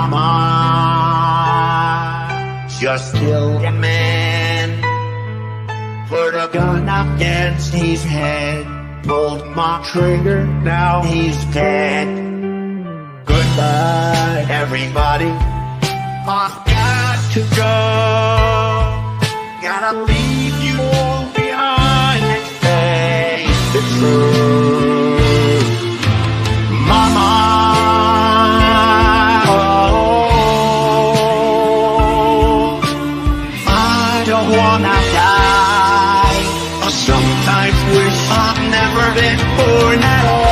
mama just killed a man, put a gun against his head, pulled my trigger, now he's dead. Goodbye, everybody, I've got to go, gotta leave you all behind and face the truth. Mama, I don't wanna die. I sometimes wish I'd never been born at all.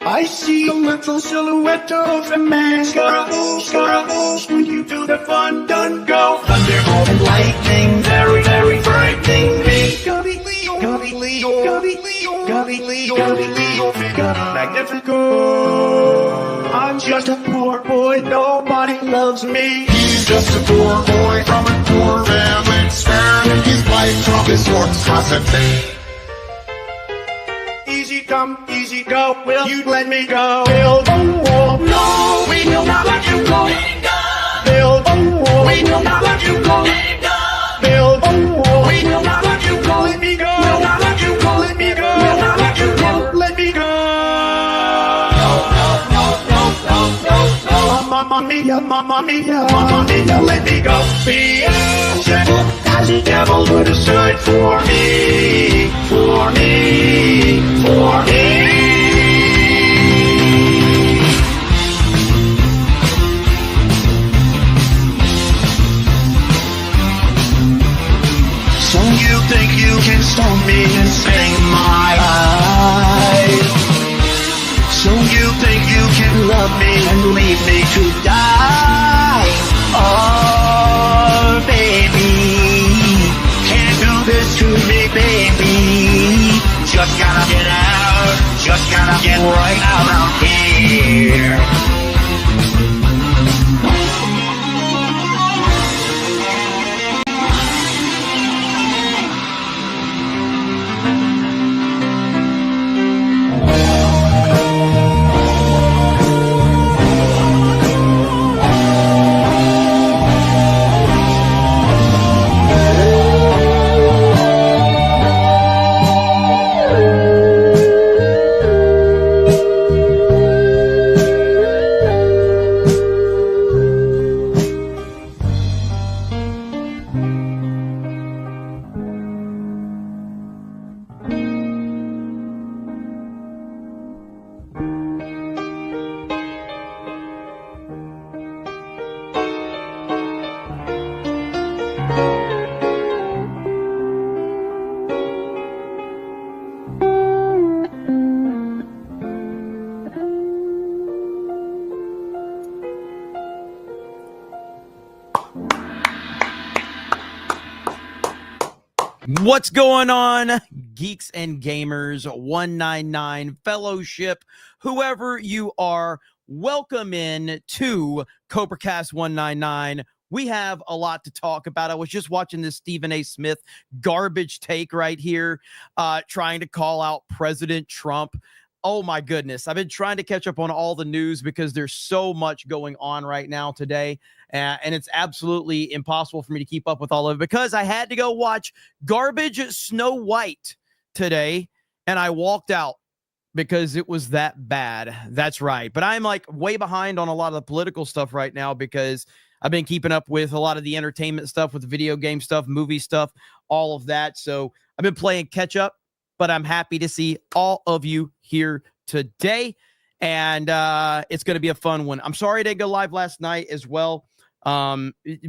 I see a little silhouette of a man. Scaramouche, when you do the fun, done go. Thunderbolt and lightning, very, very frightening me. Galileo, Magnifico. I'm just a poor boy, nobody loves me. He's just a poor boy from a poor family, sparing his life from his works constantly. Easy come, easy go, will you let me go? Build a wall, no, we will not let you go. Build a wall, we will not let you go. Build a wall, we will not let you go. Let me go, will not let you go. Let me go, will not let you go. Let me go. No. Mamma mia, let me go. Beelzebub, as the devil would decide for me, for me, for me. So you think you can stone me and sing my life? So you think you can love me and leave me to die? Oh, baby, can't do this to me, baby. Just gotta get out, just gotta get right out of here. What's going on, geeks and gamers, 199 fellowship, whoever you are, welcome in to CobraCast 199. We have a lot to talk about. I was just watching this Stephen A. Smith garbage take right here, trying to call out President Trump. Oh my goodness. I've been trying to catch up on all the news because there's so much going on right now today. And it's absolutely impossible for me to keep up with all of it because I had to go watch Garbage Snow White today. And I walked out because it was that bad. That's right. But I'm like way behind on a lot of the political stuff right now because I've been keeping up with a lot of the entertainment stuff, with the video game stuff, movie stuff, all of that. So I've been playing catch up, but I'm happy to see all of you here today. And it's going to be a fun one. I'm sorry I didn't go live last night as well.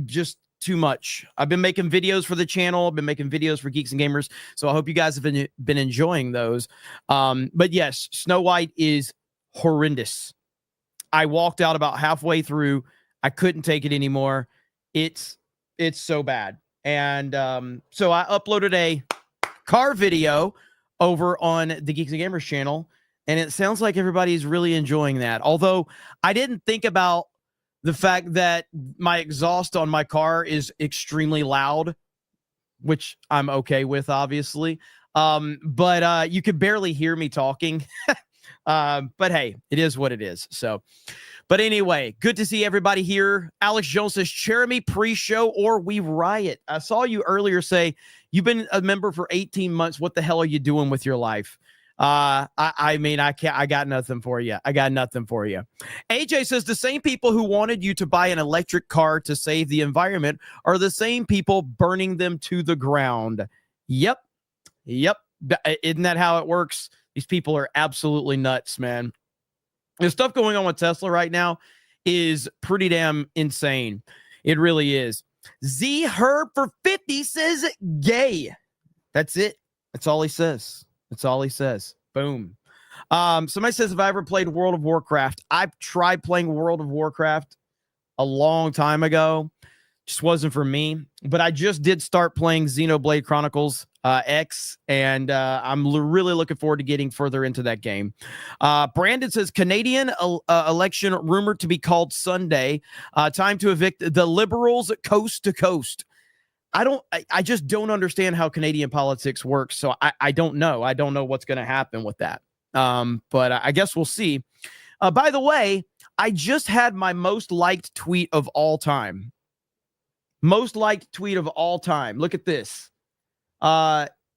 Just too much. I've been making videos for the channel. I've been making videos for Geeks and Gamers. So I hope you guys have been enjoying those. But yes, Snow White is horrendous. I walked out about halfway through. I couldn't take it anymore. It's so bad. And so I uploaded a car video over on the Geeks and Gamers channel, and it sounds like everybody's really enjoying that. Although I didn't think about the fact that my exhaust on my car is extremely loud, which I'm okay with, obviously. But you could barely hear me talking. But hey, it is what it is. So, but anyway, good to see everybody here. Alex Jones says, Jeremy, pre-show or we riot. I saw you earlier say you've been a member for 18 months. What the hell are you doing with your life? I mean, I got nothing for you. I got nothing for you. AJ says the same people who wanted you to buy an electric car to save the environment are the same people burning them to the ground. Yep. Isn't that how it works? These people are absolutely nuts, man. The stuff going on with Tesla right now is pretty damn insane. It really is. Z Herb for 50 says gay. That's it. That's all he says. That's all he says. Boom. Somebody says, have I ever played World of Warcraft? I've tried playing World of Warcraft a long time ago. Just wasn't for me. But I just did start playing Xenoblade Chronicles X, and I'm really looking forward to getting further into that game. Brandon says, Canadian election rumored to be called Sunday. Time to evict the Liberals coast to coast. I just don't understand how Canadian politics works, so I don't know. I don't know what's going to happen with that. But I guess we'll see. By the way, I just had my most liked tweet of all time. Most liked tweet of all time. Look at this.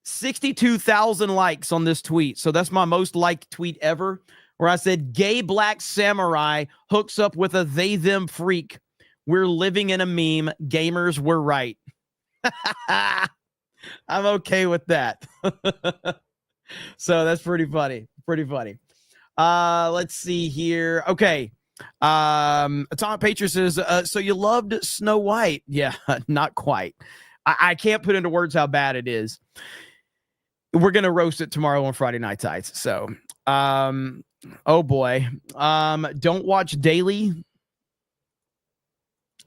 62,000 likes on this tweet. So that's my most liked tweet ever, where I said, gay black samurai hooks up with a they them freak. We're living in a meme. Gamers were right. I'm okay with that. So that's pretty funny. Pretty funny. Let's see here. Okay. Atomic Patriot says, so you loved Snow White? Yeah, not quite. I can't put into words how bad it is. We're gonna roast it tomorrow on Friday Night Tights. So, oh boy. Don't watch daily.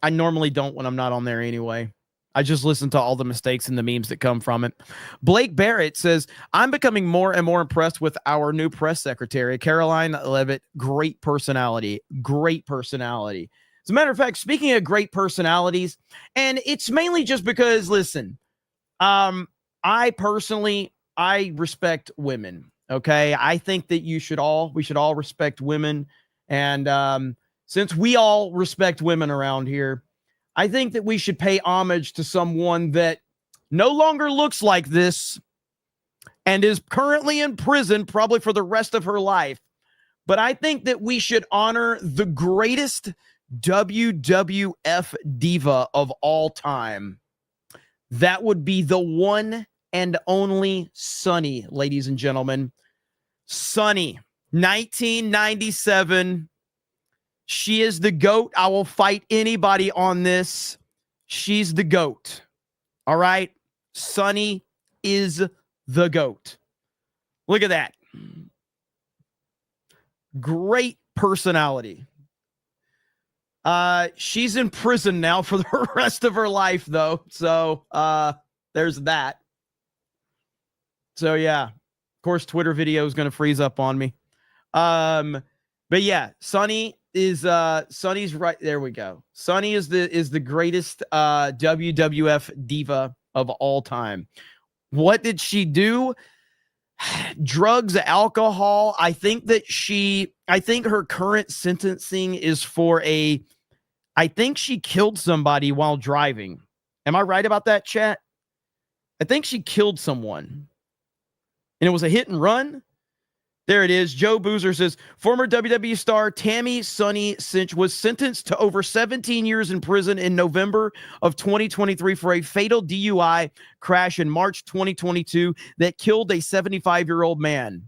I normally don't when I'm not on there anyway. I just listen to all the mistakes and the memes that come from it. Blake Barrett says, I'm becoming more and more impressed with our new press secretary, Caroline Levitt. Great personality. Great personality. As a matter of fact, speaking of great personalities, and it's mainly just because, listen, I respect women. Okay. I think that we should all respect women. And since we all respect women around here, I think that we should pay homage to someone that no longer looks like this and is currently in prison, probably for the rest of her life. But I think that we should honor the greatest WWF diva of all time. That would be the one and only Sunny, ladies and gentlemen. Sunny, 1997. She is the GOAT. I will fight anybody on this. She's the GOAT. All right? Sunny is the GOAT. Look at that. Great personality. She's in prison now for the rest of her life, though. So there's that. So, yeah. Of course, Twitter video is going to freeze up on me. But yeah, Sunny is Sunny's right there. We go. Sunny is the greatest WWF diva of all time. What did she do? Drugs, alcohol. I think her current sentencing is for I think she killed somebody while driving. Am I right about that, chat? I think she killed someone. And it was a hit and run. There it is. Joe Boozer says, former WWE star Tammy Sunny Cinch was sentenced to over 17 years in prison in November of 2023 for a fatal DUI crash in March 2022 that killed a 75-year-old man.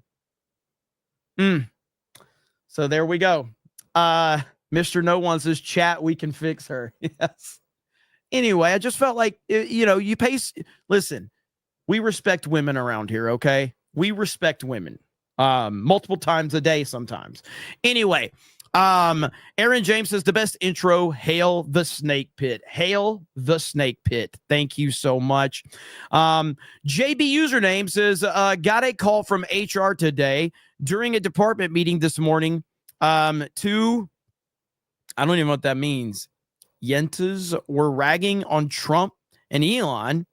So there we go. Mr. No One says, chat, we can fix her. Yes. Anyway, I just felt like, listen, we respect women around here, okay? We respect women. Multiple times a day sometimes. Anyway, Aaron James says the best intro. Hail the snake pit. Hail the snake pit. Thank you so much. JB username says, got a call from HR today during a department meeting this morning. Two, I don't even know what that means. Yentas were ragging on Trump and Elon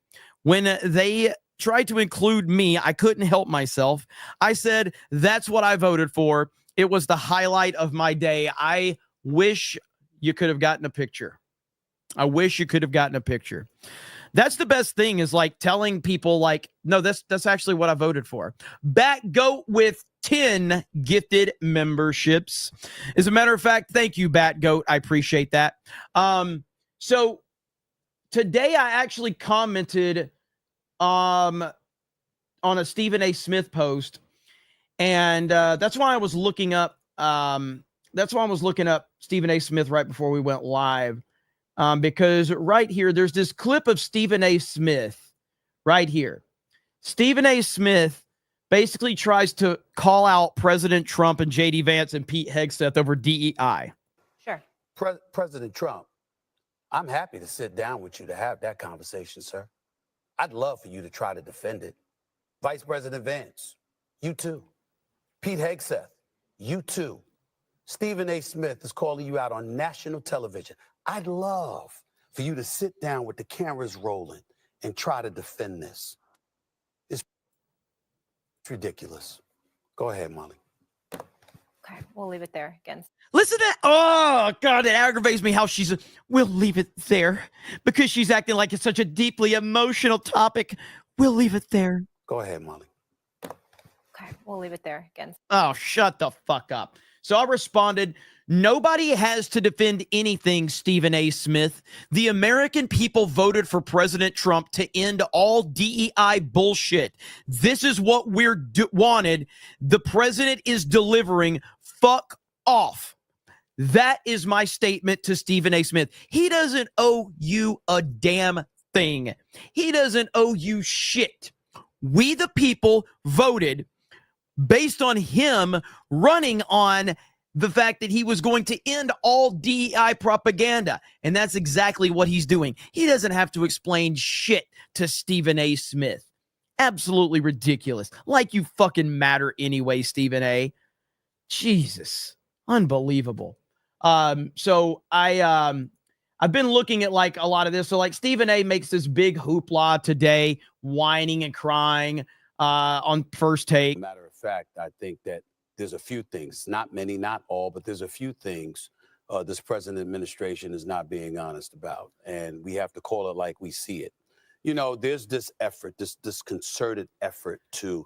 when they tried to include me. I couldn't help myself. I said, that's what I voted for. It was the highlight of my day. I wish you could have gotten a picture. I wish you could have gotten a picture. That's the best thing, is like telling people like, no, that's actually what I voted for. Batgoat with 10 gifted memberships. As a matter of fact, thank you, Batgoat. I appreciate that. So today I actually commented on a Stephen A. Smith post. And that's why I was looking up. Stephen A. Smith right before we went live, because right here there's this clip of Stephen A. Smith right here. Stephen A. Smith basically tries to call out President Trump and J.D. Vance and Pete Hegseth over DEI. Sure. President Trump, I'm happy to sit down with you to have that conversation, sir. I'd love for you to try to defend it. Vice President Vance, you too. Pete Hegseth, you too. Stephen A. Smith is calling you out on national television. I'd love for you to sit down with the cameras rolling and try to defend this. It's ridiculous. Go ahead, Molly. Okay, we'll leave it there again. Listen to that. Oh, God, it aggravates me how we'll leave it there, because she's acting like it's such a deeply emotional topic. We'll leave it there. Go ahead, Molly. Okay, we'll leave it there again. Oh, shut the fuck up. So I responded, nobody has to defend anything, Stephen A. Smith. The American people voted for President Trump to end all DEI bullshit. This is what we're wanted. The president is delivering. Fuck off. That is my statement to Stephen A. Smith. He doesn't owe you a damn thing. He doesn't owe you shit. We, the people, voted based on him running on the fact that he was going to end all DEI propaganda. And that's exactly what he's doing. He doesn't have to explain shit to Stephen A. Smith. Absolutely ridiculous. Like you fucking matter anyway, Stephen A. Jesus. Unbelievable. So I've been looking at like a lot of this. So like Stephen A. makes this big hoopla today, whining and crying on First Take. Matter of fact, I think that there's a few things, not many, not all, but there's a few things this present administration is not being honest about. And we have to call it like we see it. You know, there's this effort, this concerted effort to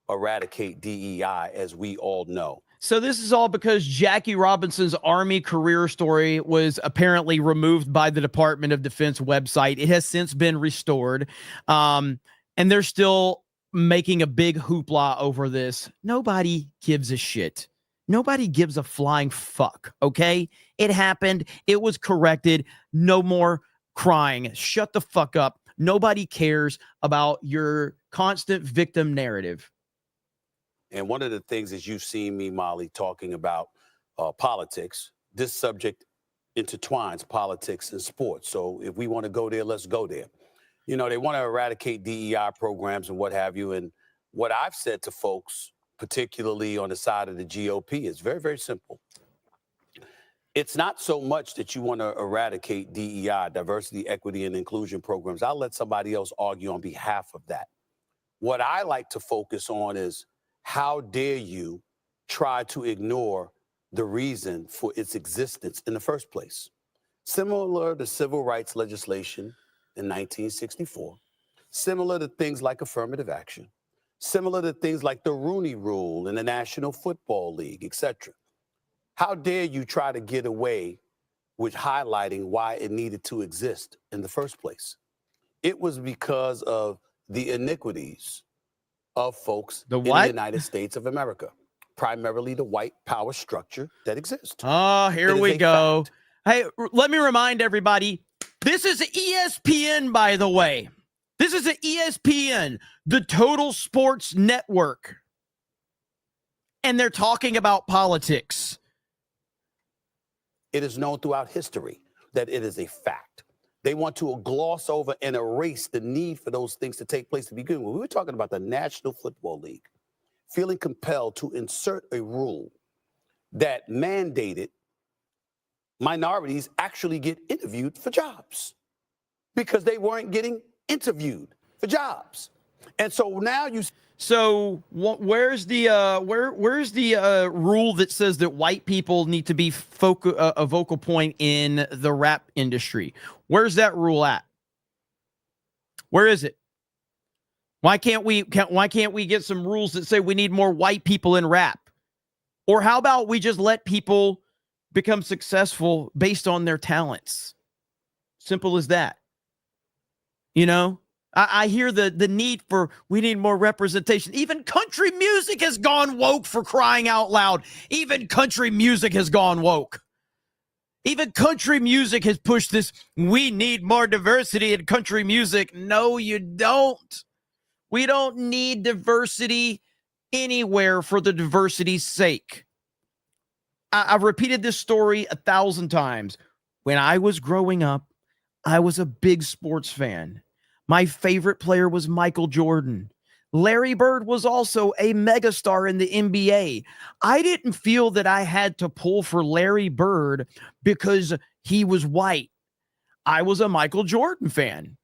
eradicate DEI, as we all know. So this is all because Jackie Robinson's Army career story was apparently removed by the Department of Defense website. It has since been restored. And they're still making a big hoopla over this. Nobody gives a shit. Nobody gives a flying fuck, okay? It happened. It was corrected. No more crying. Shut the fuck up. Nobody cares about your constant victim narrative. And one of the things is you've seen me, Molly, talking about politics. This subject intertwines politics and sports. So if we want to go there, let's go there. You know, they want to eradicate DEI programs and what have you. And what I've said to folks, particularly on the side of the GOP, is very, very simple. It's not so much that you want to eradicate DEI, diversity, equity, and inclusion programs. I'll let somebody else argue on behalf of that. What I like to focus on is, how dare you try to ignore the reason for its existence in the first place? Similar to civil rights legislation in 1964, similar to things like affirmative action, similar to things like the Rooney Rule in the National Football League, etc. How dare you try to get away with highlighting why it needed to exist in the first place? It was because of the iniquities of folks in the United States of America, primarily the white power structure that exists. Oh, here we go. Hey, let me remind everybody, this is ESPN, by the way. This is an ESPN, the Total Sports Network. And they're talking about politics. It is known throughout history that it is a fact. They want to gloss over and erase the need for those things to take place to begin with. We were talking about the National Football League feeling compelled to insert a rule that mandated minorities actually get interviewed for jobs because they weren't getting interviewed for jobs. And so now you. So where's the rule that says that white people need to be a vocal point in the rap industry? Where's that rule at? Where is it? Why can't we get some rules that say we need more white people in rap? Or how about we just let people become successful based on their talents? Simple as that. You know? I hear the need for, we need more representation. Even country music has gone woke, for crying out loud. Even country music has gone woke. Even country music has pushed this, we need more diversity in country music. No, you don't. We don't need diversity anywhere for the diversity's sake. I've repeated this story 1,000 times. When I was growing up, I was a big sports fan. My favorite player was Michael Jordan. Larry Bird was also a megastar in the NBA. I didn't feel that I had to pull for Larry Bird because he was white. I was a Michael Jordan fan.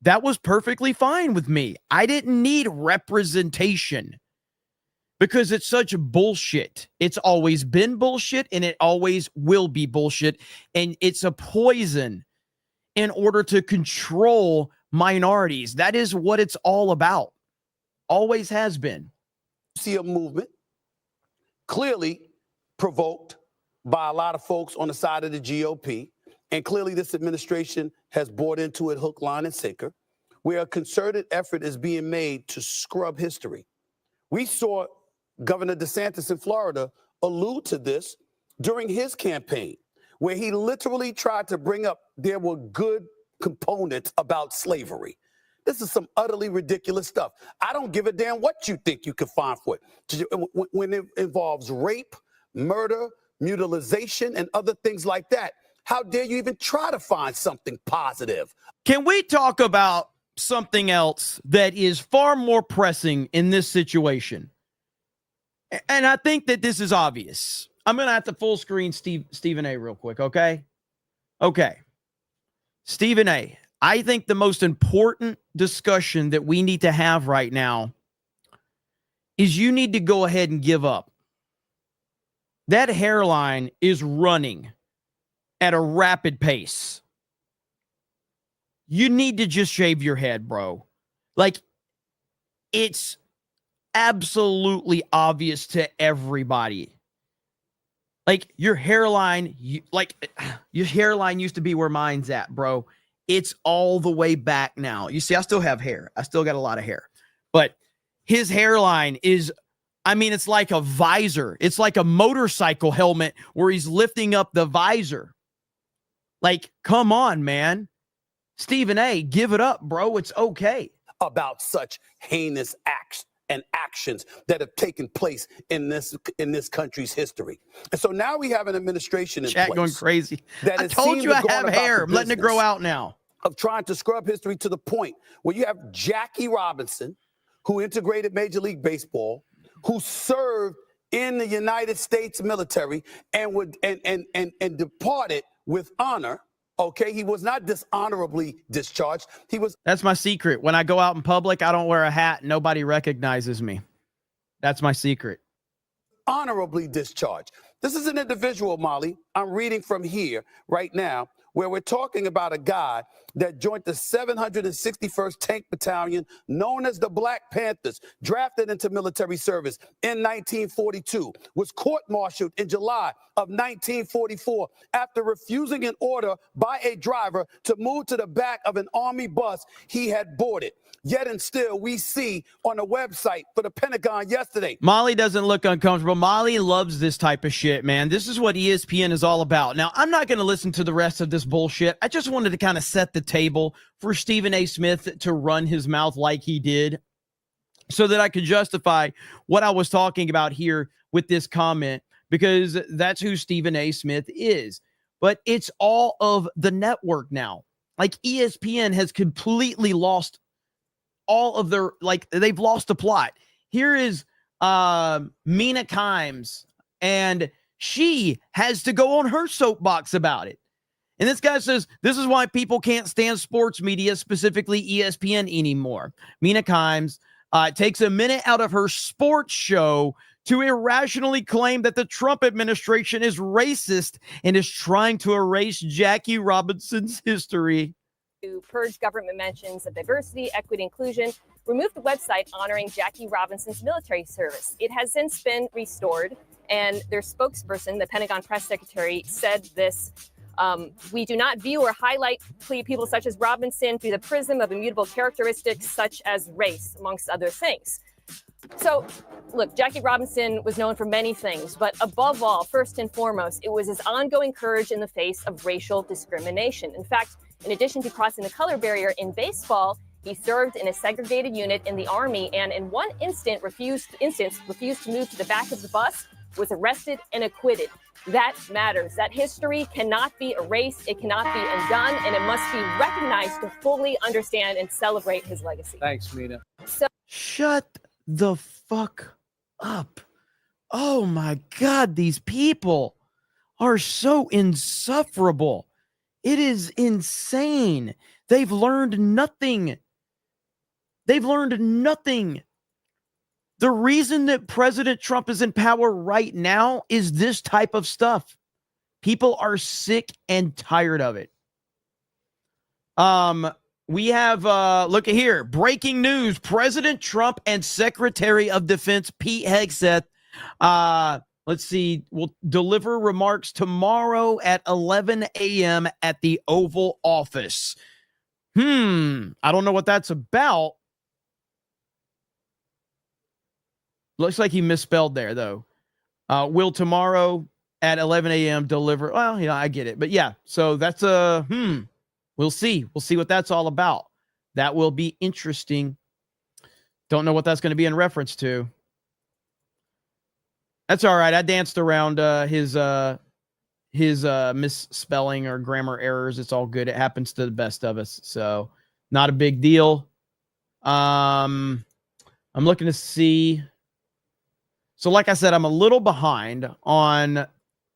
That was perfectly fine with me. I didn't need representation because it's such bullshit. It's always been bullshit and it always will be bullshit. And it's a poison in order to control minorities. That is what it's all about. Always has been. See a movement clearly provoked by a lot of folks on the side of the GOP. And clearly this administration has bought into it hook, line, and sinker, where a concerted effort is being made to scrub history. We saw Governor DeSantis in Florida allude to this during his campaign, where he literally tried to bring up there were good components about slavery. This is some utterly ridiculous stuff. I don't give a damn what you think you can find for it. When it involves rape, murder, mutilization, and other things like that, how dare you even try to find something positive? Can we talk about something else that is far more pressing in this situation? And I think that this is obvious. I'm going to have to full screen Stephen A real quick, okay? Okay. Stephen A, I think the most important discussion that we need to have right now is you need to go ahead and give up. That hairline is running at a rapid pace. You need to just shave your head, bro. Like, it's absolutely obvious to everybody. Like, your hairline, your hairline used to be where mine's at, bro. It's all the way back now. You see, I still have hair. I still got a lot of hair. But his hairline is, I mean, it's like a visor. It's like a motorcycle helmet where he's lifting up the visor. Like, come on, man. Stephen A, give it up, bro. It's okay. About such heinous acts and actions that have taken place in this country's history. And so now we have an administration in Chat place going crazy. that I told you I have hair. I'm letting it grow out now. Of trying to scrub history to the point where you have Jackie Robinson, who integrated Major League Baseball, who served in the United States military and departed with honor. Okay, he was not dishonorably discharged. That's my secret. When I go out in public, I don't wear a hat. Nobody recognizes me. That's my secret. Honorably discharged. This is an individual, Molly, I'm reading from here right now, where we're talking about a guy that joined the 761st Tank Battalion, known as the Black Panthers, drafted into military service in 1942, was court-martialed in July of 1944 after refusing an order by a driver to move to the back of an Army bus he had boarded. Yet and still, we see on the website for the Pentagon yesterday. Molly doesn't look uncomfortable. Molly loves this type of shit, man. This is what ESPN is all about. Now, I'm not going to listen to the rest of this bullshit. I just wanted to kind of set the table for Stephen A. Smith to run his mouth like he did so that I could justify what I was talking about here with this comment, because that's who Stephen A. Smith is. but it's all of the network now. Like ESPN has completely lost all of their, like, they've lost the plot. Here is Mina Kimes, and she has to go on her soapbox about it. And this guy says, this is why people can't stand sports media, specifically ESPN anymore. Mina Kimes takes a minute out of her sports show to irrationally claim that the Trump administration is racist and is trying to erase Jackie Robinson's history. To purge government mentions of diversity, equity, inclusion, removed the website honoring Jackie Robinson's military service. It has since been restored, and their spokesperson, the Pentagon press secretary, said this: we do not view or highlight people such as Robinson through the prism of immutable characteristics such as race, amongst other things. So, look, Jackie Robinson was known for many things, but above all, first and foremost, it was his ongoing courage in the face of racial discrimination. In fact, in addition to crossing the color barrier in baseball, he served in a segregated unit in the Army, and in one instance refused to move to the back of the bus, was arrested and acquitted. That matters. That history cannot be erased. It cannot be undone, and it must be recognized to fully understand and celebrate his legacy. Thanks, Mina. So, Shut the fuck up. Oh my God, these people are so insufferable. It is insane. They've learned nothing. They've learned nothing. The reason that President Trump is in power right now is this type of stuff. People are sick and tired of it. We have, look at here, breaking news. President Trump and Secretary of Defense Pete Hegseth, let's see, will deliver remarks tomorrow at 11 a.m. at the Oval Office. I don't know what that's about. Looks like he misspelled there, though. Will tomorrow at 11 a.m. deliver? Well, I get it. But yeah, so that's we'll see. We'll see what that's all about. That will be interesting. Don't know what that's going to be in reference to. That's all right. I danced around his misspelling or grammar errors. It's all good. It happens to the best of us. So not a big deal. I'm looking to see. So like I said, I'm a little behind on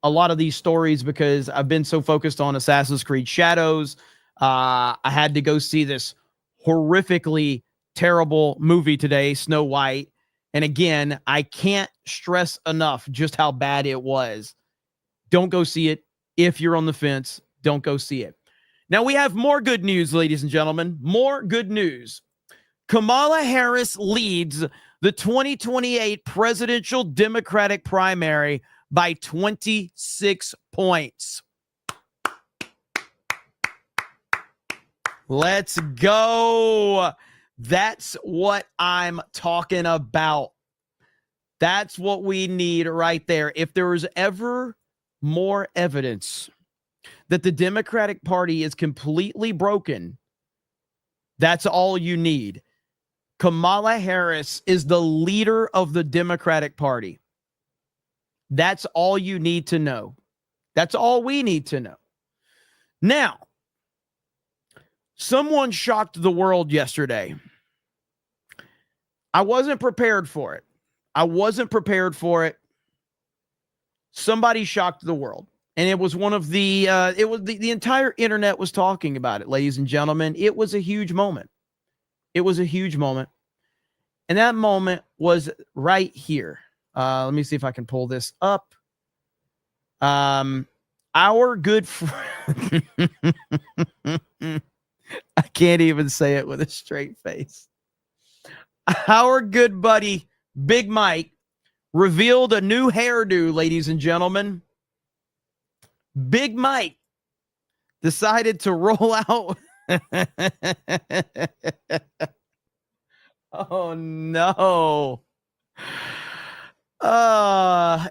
a lot of these stories because I've been so focused on Assassin's Creed Shadows. I had to go see this horrifically terrible movie today, Snow White. And again, I can't stress enough just how bad it was. Don't go see it. If you're on the fence, don't go see it. Now we have more good news, ladies and gentlemen. More good news. Kamala Harris leads the 2028 presidential Democratic primary by 26 points. Let's go. That's what I'm talking about. That's what we need right there. If there was ever more evidence that the Democratic Party is completely broken, that's all you need. Kamala Harris is the leader of the Democratic Party. That's all you need to know. That's all we need to know. Now, someone shocked the world yesterday. I wasn't prepared for it. Somebody shocked the world. And it was one of the, the entire internet was talking about it, ladies and gentlemen. It was a huge moment. And that moment was right here. Let me see if I can pull this up. Our good friend. I can't even say it with a straight face. Our good buddy, Big Mike, revealed a new hairdo, ladies and gentlemen. Big Mike decided to roll out. Oh, no.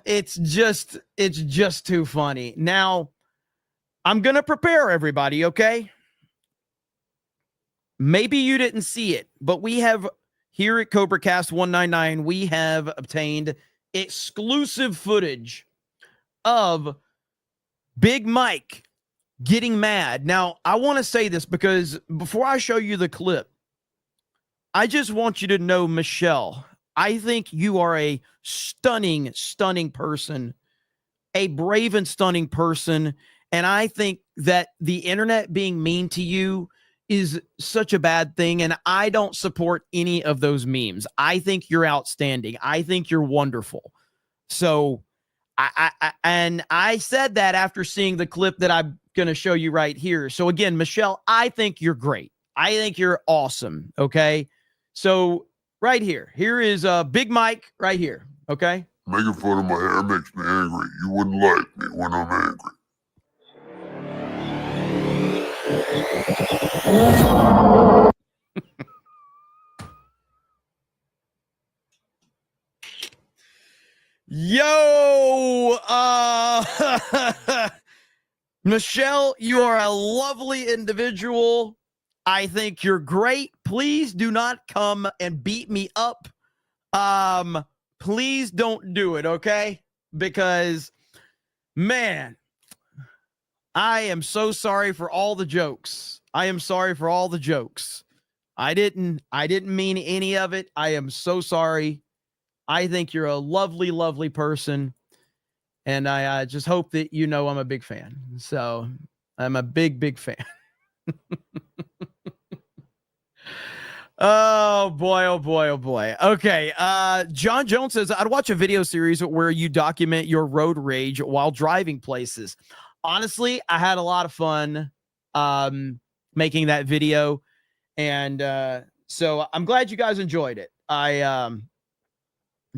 It's just too funny. Now, I'm going to prepare everybody, okay? Maybe you didn't see it, but we have here at CobraCast 199, we have obtained exclusive footage of Big Mike getting mad. Now, I want to say this because before I show you the clip, I just want you to know, Michelle, I think you are a stunning, stunning person, a brave and stunning person. And I think that the internet being mean to you is such a bad thing. And I don't support any of those memes. I think you're outstanding. I think you're wonderful. So I said that after seeing the clip that I'm going to show you right here. So again, Michelle, I think you're great. I think you're awesome. Okay. So right here is Big Mike right here. Okay. Making fun of my hair makes me angry. You wouldn't like me when I'm angry. Yo, Michelle, you are a lovely individual. I think you're great. Please do not come and beat me up. Please don't do it, okay? Because, man, I am so sorry for all the jokes. I am sorry for all the jokes. I didn't mean any of it. I am so sorry. I think you're a lovely, lovely person. And I just hope that you know I'm a big fan. So I'm a big, big fan. Oh boy, oh boy, oh boy. Okay. John Jones says, I'd watch a video series where you document your road rage while driving places. Honestly, I had a lot of fun making that video. And so I'm glad you guys enjoyed it.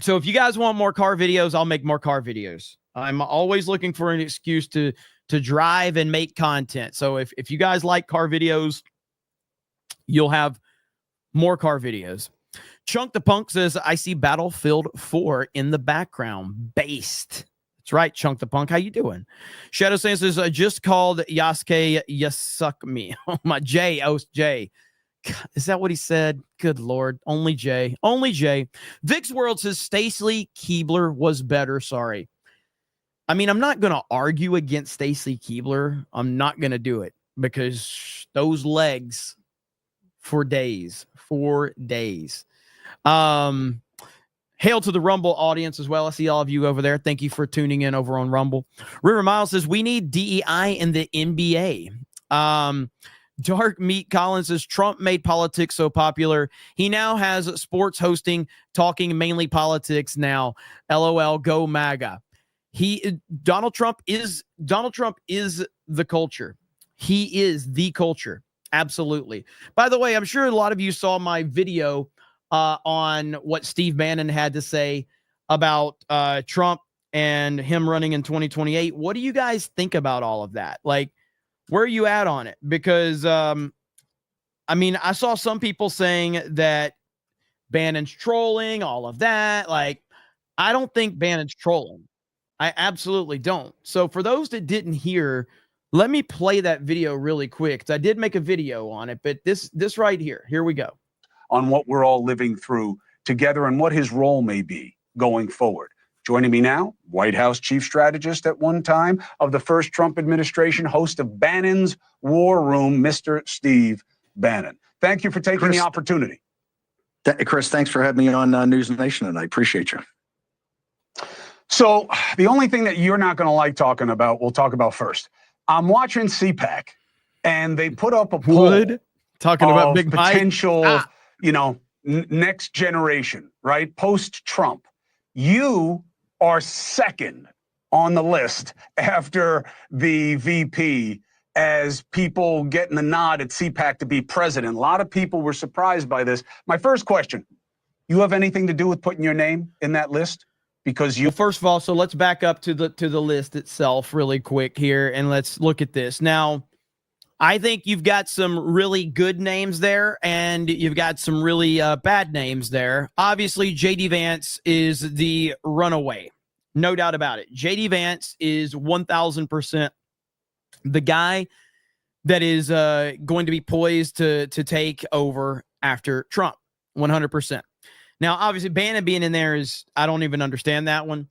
So if you guys want more car videos, I'll make more car videos. I'm always looking for an excuse to drive and make content. So if you guys like car videos, you'll have more car videos. Chunk the Punk says, I see Battlefield 4 in the background. Based. That's right, Chunk the Punk. How you doing? Shadow Sans says, I just called Yasuke Yasukmi. Oh, my J. Oh, J. God, is that what he said? Good Lord. Only J. Only J. Vix World says, Stacy Keebler was better. Sorry. I mean, I'm not going to argue against Stacy Keebler. I'm not going to do it because those legs for days. Hail to the Rumble audience as well. I see all of you over there. Thank you for tuning in over on Rumble. River Miles says, we need DEI in the NBA. Dark Meat Collins says, Trump made politics so popular. He now has sports talking mainly politics now. LOL, go MAGA. Donald Trump is the culture. He is the culture. Absolutely. By the way, I'm sure a lot of you saw my video on what Steve Bannon had to say about Trump and him running in 2028. What do you guys think about all of that? Like, where are you at on it? Because, I mean, I saw some people saying that Bannon's trolling, all of that. Like, I don't think Bannon's trolling. I absolutely don't. So for those that didn't hear, let me play that video really quick. I did make a video on it, but this right here we go. On what we're all living through together and what his role may be going forward. Joining me now, White House chief strategist at one time of the first Trump administration, host of Bannon's War Room, Mr. Steve Bannon. Thank you for taking the opportunity. Chris, thanks for having me on News Nation, and I appreciate you. So the only thing that you're not going to like talking about, we'll talk about first. I'm watching CPAC, and they put up a poll talking about big potential, next generation, right? Post-Trump. You are second on the list after the VP as people getting the nod at CPAC to be president. A lot of people were surprised by this. My first question, you have anything to do with putting your name in that list? Because you, well, first of all, so let's back up to the list itself really quick here, and let's look at this. Now, I think you've got some really good names there, and you've got some really bad names there. Obviously, J.D. Vance is the runaway. No doubt about it. J.D. Vance is 1,000% the guy that is going to be poised to take over after Trump, 100%. Now, obviously, Bannon being in there is, I don't even understand that one.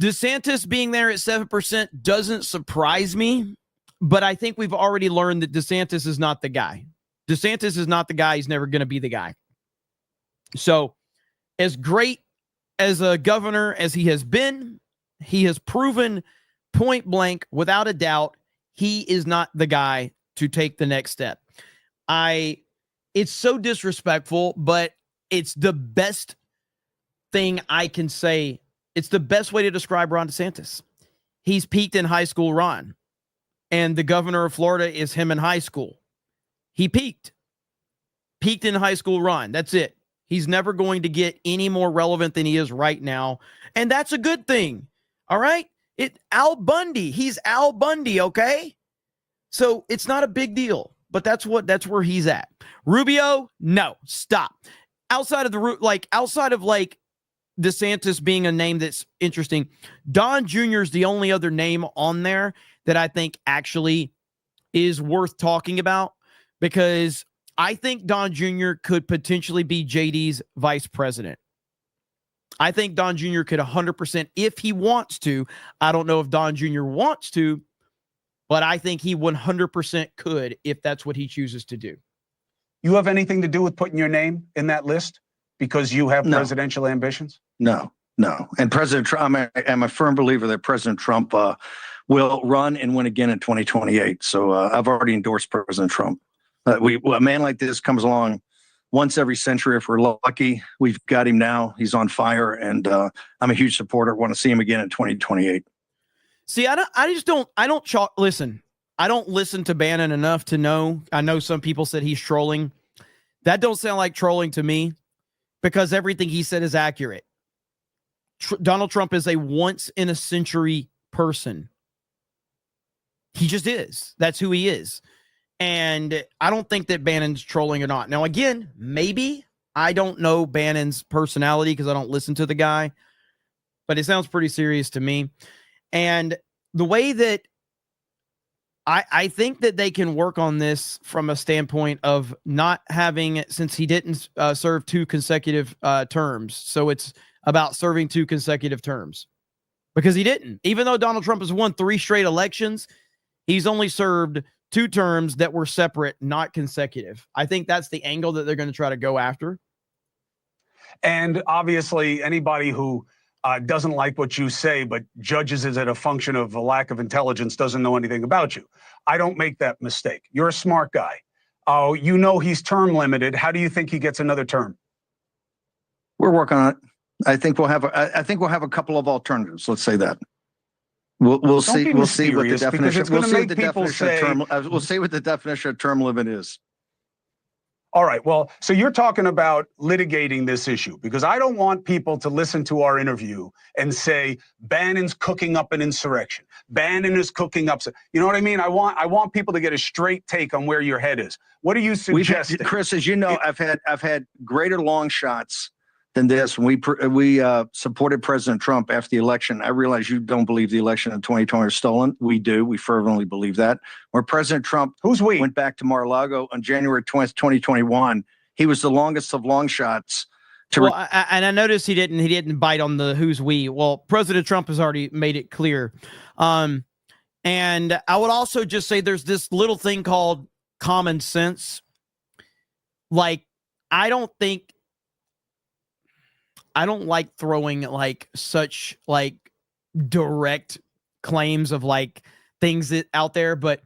DeSantis being there at 7% doesn't surprise me, but I think we've already learned that DeSantis is not the guy. DeSantis is not the guy. He's never going to be the guy. So as great as a governor as he has been, he has proven point blank, without a doubt, he is not the guy to take the next step. It's so disrespectful, but it's the best thing I can say. It's the best way to describe Ron DeSantis. He's peaked in high school Ron, and the governor of Florida is him in high school. He peaked in high school Ron. That's it. He's never going to get any more relevant than he is right now, and that's a good thing. All right? Al Bundy. He's Al Bundy, okay? So it's not a big deal, but that's where he's at. Rubio, no, stop. Outside of DeSantis being a name that's interesting, Don Jr. is the only other name on there that I think actually is worth talking about, because I think Don Jr. could potentially be JD's vice president. I think Don Jr. could 100% if he wants to. I don't know if Don Jr. wants to, but I think he 100% could if that's what he chooses to do. You have anything to do with putting your name in that list because you have presidential ambitions? No. And President Trump, I'm a firm believer that President Trump will run and win again in 2028. So I've already endorsed President Trump. A man like this comes along once every century if we're lucky. We've got him now. He's on fire, and I'm a huge supporter. Want to see him again in 2028. See, I don't listen to Bannon enough to know. I know some people said he's trolling. That don't sound like trolling to me, because everything he said is accurate. Donald Trump is a once in a century person. He just is. That's who he is. And I don't think that Bannon's trolling or not. Now, again, maybe. I don't know Bannon's personality because I don't listen to the guy, but it sounds pretty serious to me. And the way that I think that they can work on this from a standpoint of not having, since he didn't serve 2 consecutive terms. So it's about serving 2 consecutive terms, because he didn't. Even though Donald Trump has won 3 straight elections, he's only served 2 terms that were separate, not consecutive. I think that's the angle that they're going to try to go after. And obviously, anybody who doesn't like what you say, but judges it as a function of a lack of intelligence, doesn't know anything about you. I don't make that mistake. You're a smart guy. Oh, you know he's term limited. How do you think he gets another term? We're working on it. I think we'll have a couple of alternatives. Let's say that. We'll see. We'll see what the definition. We'll see what the definition of term. We'll see what the definition of term limit is. All right. Well, so you're talking about litigating this issue, because I don't want people to listen to our interview and say Bannon's cooking up an insurrection. Bannon is cooking up. You know what I mean? I want people to get a straight take on where your head is. What are you suggesting? Chris, as you know, I've had greater long shots than this. When we supported President Trump after the election, I realize you don't believe the election in 2020 was stolen. We do. We fervently believe that. Where President Trump went back to Mar-a-Lago on January 20th, 2021, he was the longest of long shots. And I noticed he didn't bite on the who's we. Well, President Trump has already made it clear. And I would also just say there's this little thing called common sense. Like, I don't like throwing like such like direct claims of like things that out there, but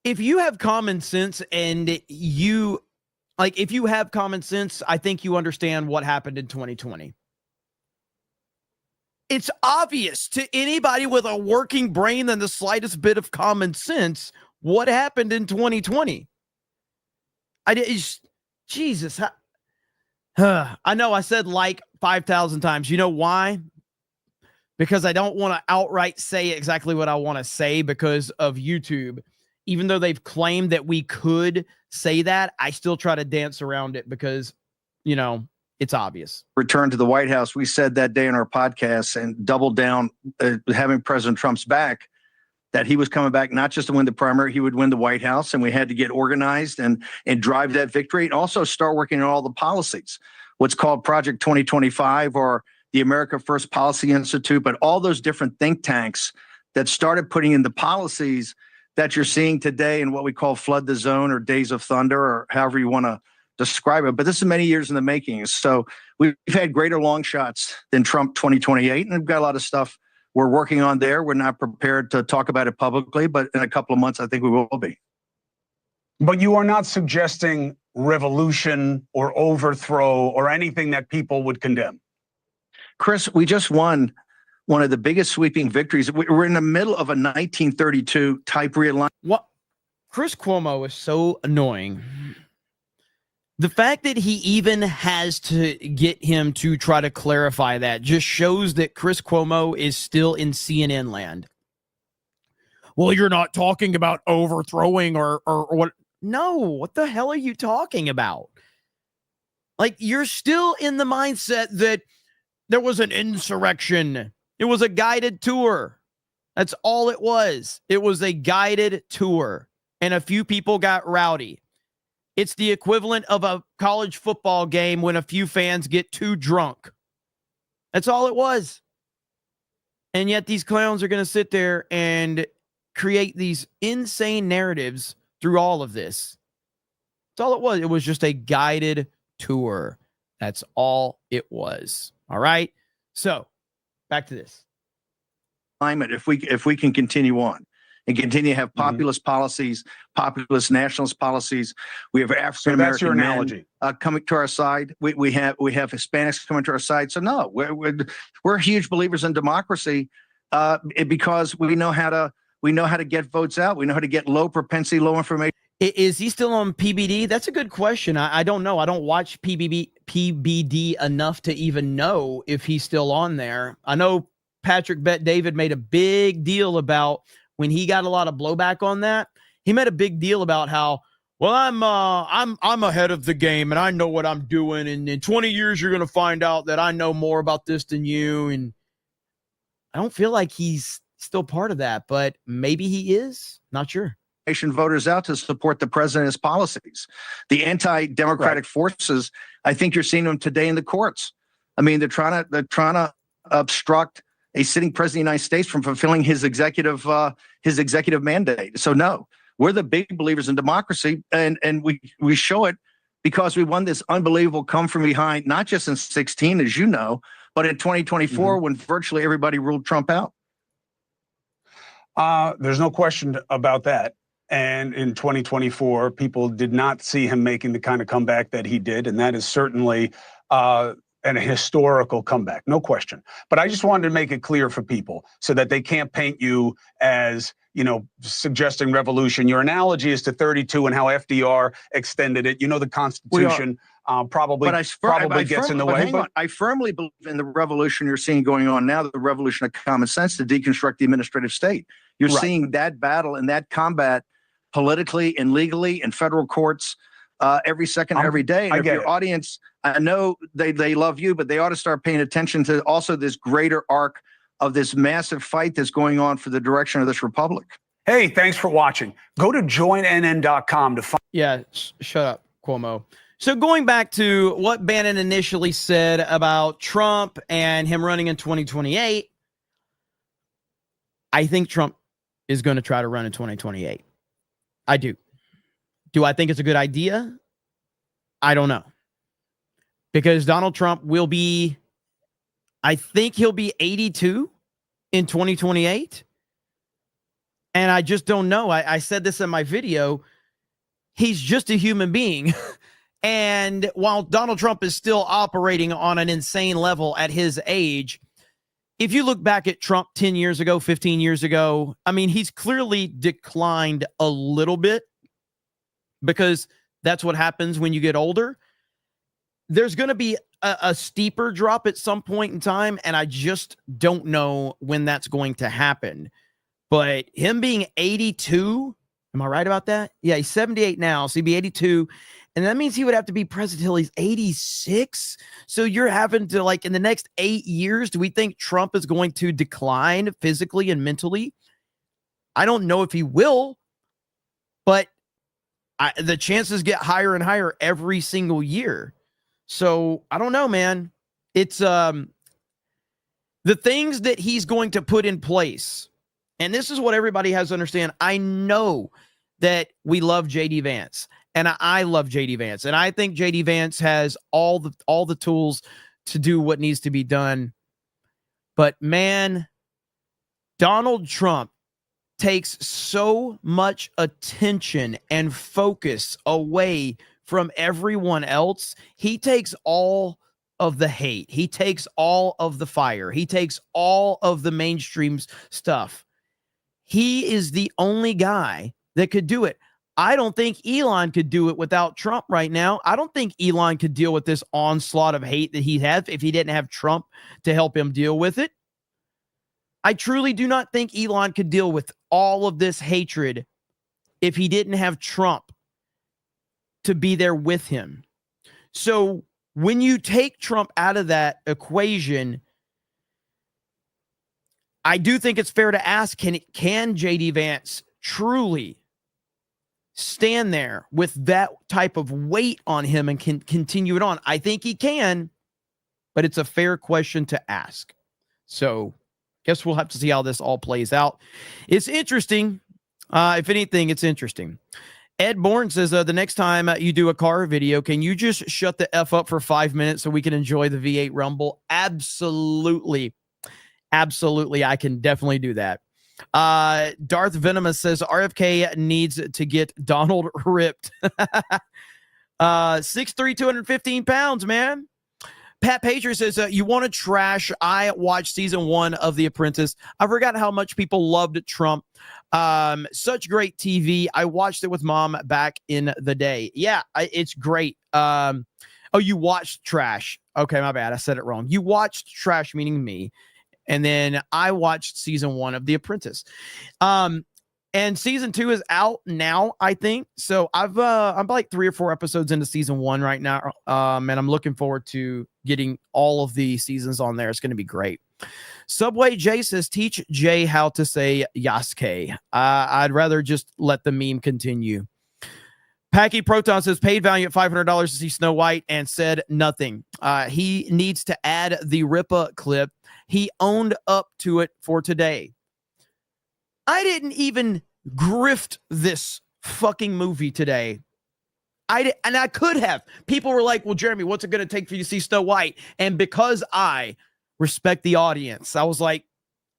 if you have common sense and if you have common sense, I think you understand what happened in 2020. It's obvious to anybody with a working brain and the slightest bit of common sense what happened in 2020. Jesus. I know I said like 5,000 times. You know why? Because I don't want to outright say exactly what I want to say because of YouTube. Even though they've claimed that we could say that, I still try to dance around it because, it's obvious. Return to the White House. We said that day in our podcast and doubled down, having President Trump's back, that he was coming back not just to win the primary, he would win the White House, and we had to get organized and drive that victory, and also start working on all the policies, what's called Project 2025 or the America First Policy Institute, but all those different think tanks that started putting in the policies that you're seeing today in what we call flood the zone or days of thunder or however you want to describe it. But this is many years in the making. So we've had greater long shots than Trump 2028, and we've got a lot of stuff we're working on there. We're not prepared to talk about it publicly, but in a couple of months, I think we will be. But you are not suggesting revolution or overthrow or anything that people would condemn. Chris, we just won one of the biggest sweeping victories. We're in the middle of a 1932 type realignment. What? Chris Cuomo is so annoying. The fact that he even has to get him to try to clarify that just shows that Chris Cuomo is still in CNN land. Well, you're not talking about overthrowing or what? No, what the hell are you talking about? Like, you're still in the mindset that there was an insurrection. It was a guided tour. That's all it was. It was a guided tour, and a few people got rowdy. It's the equivalent of a college football game when a few fans get too drunk. That's all it was. And yet these clowns are going to sit there and create these insane narratives through all of this. That's all it was. It was just a guided tour. That's all it was. All right. So back to this. If we can continue on and continue to have populist policies, populist nationalist policies, we have African American that's your analogy. Coming to our side. We have Hispanics coming to our side. So no, we're huge believers in democracy because we know how to get votes out. We know how to get low propensity, low information. Is he still on PBD? That's a good question. I don't know. I don't watch PBD enough to even know if he's still on there. I know Patrick Bet David made a big deal about when he got a lot of blowback on that. He made a big deal about how, well, I'm ahead of the game and I know what I'm doing. And in 20 years, you're going to find out that I know more about this than you. And I don't feel like he's still part of that, but maybe he is. Not sure. Voters out to support the president's policies. The anti-democratic forces, I think you're seeing them today in the courts. I mean, they're trying to obstruct a sitting president of the United States from fulfilling his executive mandate. So no, we're the big believers in democracy, and we show it because we won this unbelievable come from behind, not just in 16, as you know, but in 2024 when virtually everybody ruled Trump out. There's no question about that. And in 2024, people did not see him making the kind of comeback that he did. And that is certainly a historical comeback, no question. But I just wanted to make it clear for people so that they can't paint you as, suggesting revolution. Your analogy is to 32 and how FDR extended it. The Constitution probably gets in the way. But I firmly believe in the revolution you're seeing going on now, the revolution of common sense to deconstruct the administrative state. You're seeing that battle and that combat politically and legally in federal courts every second, every day. And if your audience, I know they love you, but they ought to start paying attention to also this greater arc of this massive fight that's going on for the direction of this republic. Hey, thanks for watching. Go to joinnn.com to find. Yeah, shut up, Cuomo. So going back to what Bannon initially said about Trump and him running in 2028, I think Trump is going to try to run in 2028. I do. Do I think it's a good idea? I don't know. Because Donald Trump will be, I think he'll be 82 in 2028. And I just don't know. I said this in my video. He's just a human being. And while Donald Trump is still operating on an insane level at his age, if you look back at Trump 10 years ago, 15 years ago, I mean, he's clearly declined a little bit because that's what happens when you get older. There's going to be a steeper drop at some point in time, and I just don't know when that's going to happen. But him being 82, am I right about that? Yeah, he's 78 now, so he'd be 82. And that means he would have to be president till he's 86. So you're having to, like, in the next 8 years, do we think Trump is going to decline physically and mentally? I don't know if he will, but the chances get higher and higher every single year. So I don't know, man. It's The things that he's going to put in place, and this is what everybody has to understand. I know that we love JD Vance, and I love JD Vance, and I think JD Vance has all the tools to do what needs to be done. But man, Donald Trump takes so much attention and focus away from everyone else. He takes all of the hate. He takes all of the fire. He takes all of the mainstream stuff. He is the only guy that could do it. I don't think Elon could do it without Trump right now. I don't think Elon could deal with this onslaught of hate that he has if he didn't have Trump to help him deal with it. I truly do not think Elon could deal with all of this hatred if he didn't have Trump to be there with him. So when you take Trump out of that equation, I do think it's fair to ask, can JD Vance truly stand there with that type of weight on him and can continue it on? I think he can, but it's a fair question to ask. So guess we'll have to see how this all plays out. It's interesting. If anything, it's interesting. Ed Bourne says, the next time you do a car video, can you just shut the F up for 5 minutes so we can enjoy the V8 Rumble? Absolutely. Absolutely. I can definitely do that. Darth Venomous says, RFK needs to get Donald ripped. 6'3", 215 pounds, man. Pat Patriot says, you want to trash? I watched season 1 of The Apprentice. I forgot how much people loved Trump. Such great TV. I watched it with mom back in the day. Yeah, it's great. Oh, you watched trash. Okay, my bad. I said it wrong. You watched trash, meaning me. And then I watched season 1 of The Apprentice. And season 2 is out now, I think. So I'm like 3 or 4 episodes into season 1 right now. And I'm looking forward to getting all of the seasons on there. It's going to be great. Subway Jay says, teach Jay how to say Yasuke. I'd rather just let the meme continue. Packy Proton says, paid Valiant $500 to see Snow White and said nothing. He needs to add the Ripa clip. He owned up to it for today. I didn't even grift this fucking movie today. And I could have. People were like, well, Jeremy, what's it going to take for you to see Snow White? And because I respect the audience, I was like,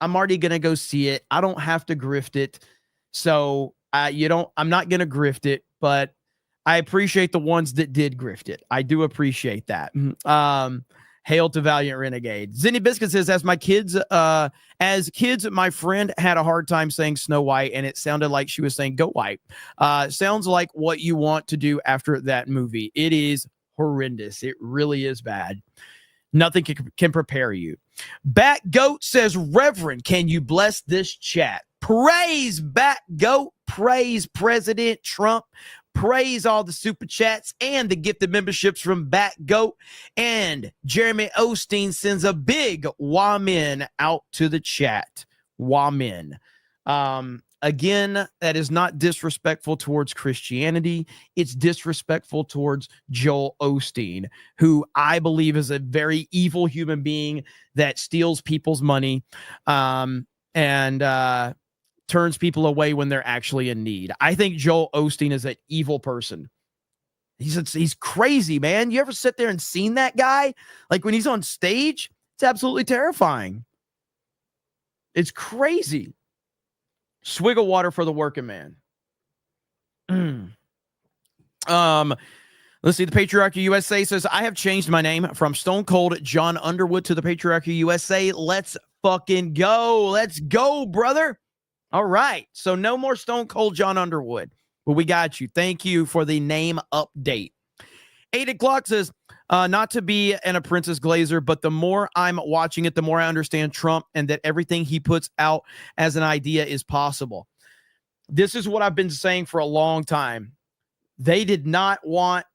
I'm already going to go see it. I don't have to grift it. So I'm not going to grift it, but I appreciate the ones that did grift it. I do appreciate that. Hail to Valiant Renegade. Zinny Biscuit says, as kids, my friend had a hard time saying Snow White, and it sounded like she was saying Go White. Sounds like what you want to do after that movie. It is horrendous. It really is bad. Nothing can prepare you. Bat Goat says, Reverend, can you bless this chat? Praise Bat Goat. Praise President Trump. Praise all the super chats and the gifted memberships from Bat Goat. And Jeremy Osteen sends a big wamin out to the chat. Wamin. Again, that is not disrespectful towards Christianity. It's disrespectful towards Joel Osteen, who I believe is a very evil human being that steals people's money and turns people away when they're actually in need. I think Joel Osteen is an evil person. He's crazy, man. You ever sit there and seen that guy? Like when he's on stage, it's absolutely terrifying. It's crazy. Swig of water for the working man. Let's see. The Patriarchy USA says, I have changed my name from Stone Cold John Underwood to the Patriarchy USA. Let's fucking go. Let's go, brother. All right. So no more Stone Cold John Underwood. But we got you. Thank you for the name update. 8 o'clock says, not to be an Apprentice Glazer, but the more I'm watching it, the more I understand Trump and that everything he puts out as an idea is possible. This is what I've been saying for a long time. They did not want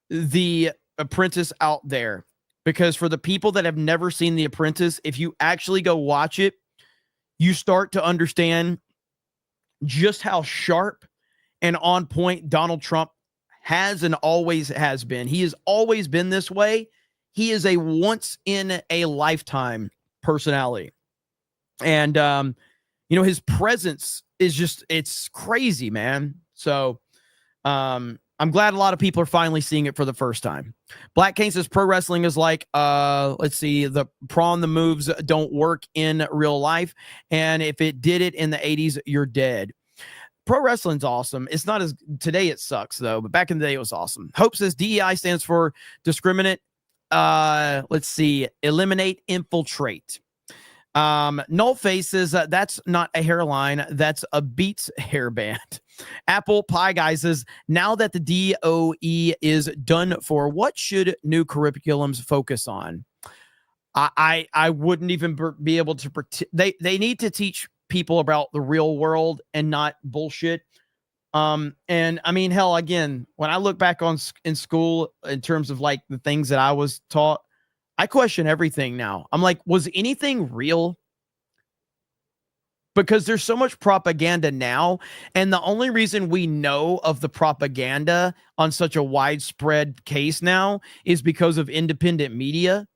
The Apprentice out there because for the people that have never seen The Apprentice, if you actually go watch it, you start to understand just how sharp and on point Donald Trump has and always has been. He has always been this way. He is a once in a lifetime personality. And, his presence is just, it's crazy, man. So I'm glad a lot of people are finally seeing it for the first time. Black Kane says pro wrestling is like, let's see, the moves don't work in real life. And if it did it in the 80s, you're dead. Pro wrestling's awesome. It's not as, today it sucks though, but back in the day it was awesome. Hope says DEI stands for discriminate. Let's see, eliminate, infiltrate. Null faces, that's not a hairline, that's a Beats hairband. Apple Pie Guy says, now that the DOE is done for, what should new curriculums focus on? I wouldn't even be able to they need to teach people about the real world and not bullshit. And I mean, hell, again, when I look back in school in terms of like the things that I was taught, I question everything now. I'm like, was anything real? Because there's so much propaganda now. And the only reason we know of the propaganda on such a widespread case now is because of independent media.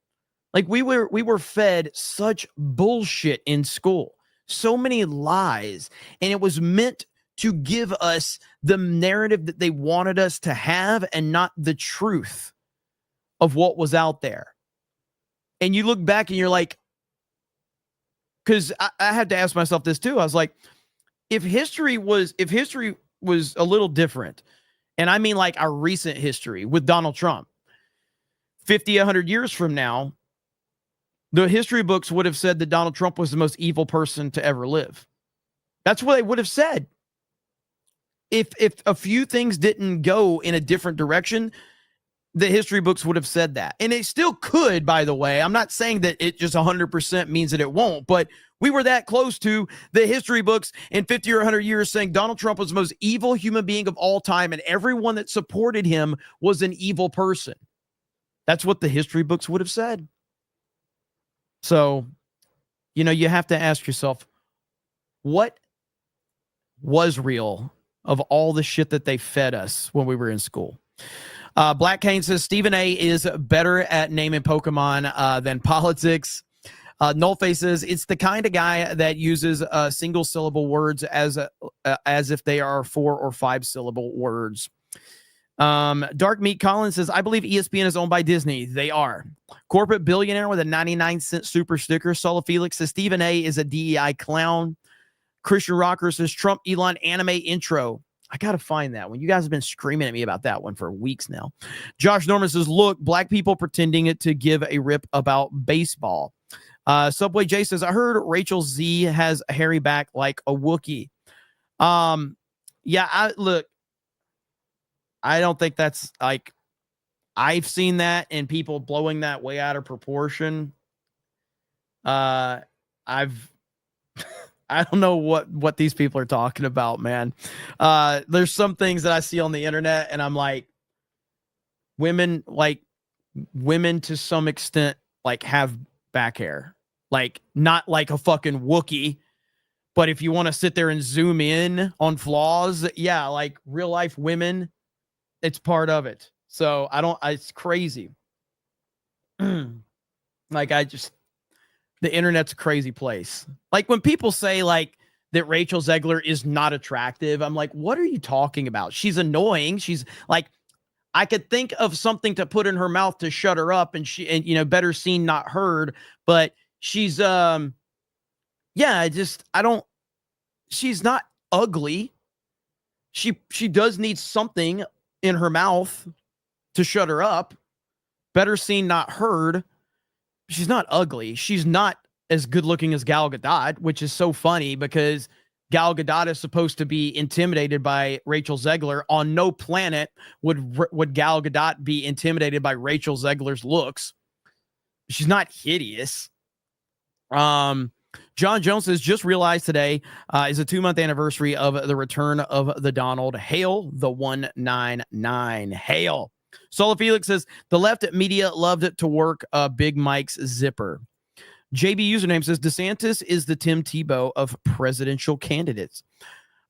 Like we were fed such bullshit in school, so many lies, and it was meant to give us the narrative that they wanted us to have and not the truth of what was out there. And you look back and you're like, because I had to ask myself this too. I was like, if history was a little different, and I mean like our recent history with Donald Trump, 50, 100 years from now, the history books would have said that Donald Trump was the most evil person to ever live. That's what they would have said. If a few things didn't go in a different direction, the history books would have said that. And it still could, by the way. I'm not saying that it just 100% means that it won't, but we were that close to the history books in 50 or 100 years saying Donald Trump was the most evil human being of all time, and everyone that supported him was an evil person. That's what the history books would have said. So, you have to ask yourself, what was real of all the shit that they fed us when we were in school? Black Kane says Stephen A is better at naming Pokemon than politics. Nullface says it's the kind of guy that uses single syllable words as if they are 4 or 5 syllable words. Dark Meat Collins says, I believe ESPN is owned by Disney. They are. Corporate billionaire with a 99-cent super sticker. Solo Felix says Stephen A is a DEI clown. Christian Rocker says Trump Elon anime intro. I got to find that one. You guys have been screaming at me about that one for weeks now. Josh Norman says, look, black people pretending to give a rip about baseball. Subway J says, I heard Rachel Z has a hairy back like a Wookiee. Yeah, I don't think that's like, I've seen that and people blowing that way out of proportion. I don't know what these people are talking about, man. There's some things that I see on the internet and I'm like, women to some extent, like have back hair, like not like a fucking Wookiee, but if you want to sit there and zoom in on flaws, yeah, like real life women, it's part of it. So it's crazy. The internet's a crazy place. Like when people say like that Rachel Zegler is not attractive, I'm like, what are you talking about? She's annoying. She's like, I could think of something to put in her mouth to shut her up and better seen, not heard, but she's, she's not ugly. She does need something in her mouth to shut her up. Better seen, not heard. She's not ugly. She's not as good looking as Gal Gadot, which is so funny because Gal Gadot is supposed to be intimidated by Rachel Zegler. On no planet would Gal Gadot be intimidated by Rachel Zegler's looks. She's not hideous. John Jones says, just realized today is a 2-month anniversary of the return of the Donald. Hail the 199. Hail. Solo Felix says, the left media loved to work Big Mike's zipper. JB username says, DeSantis is the Tim Tebow of presidential candidates.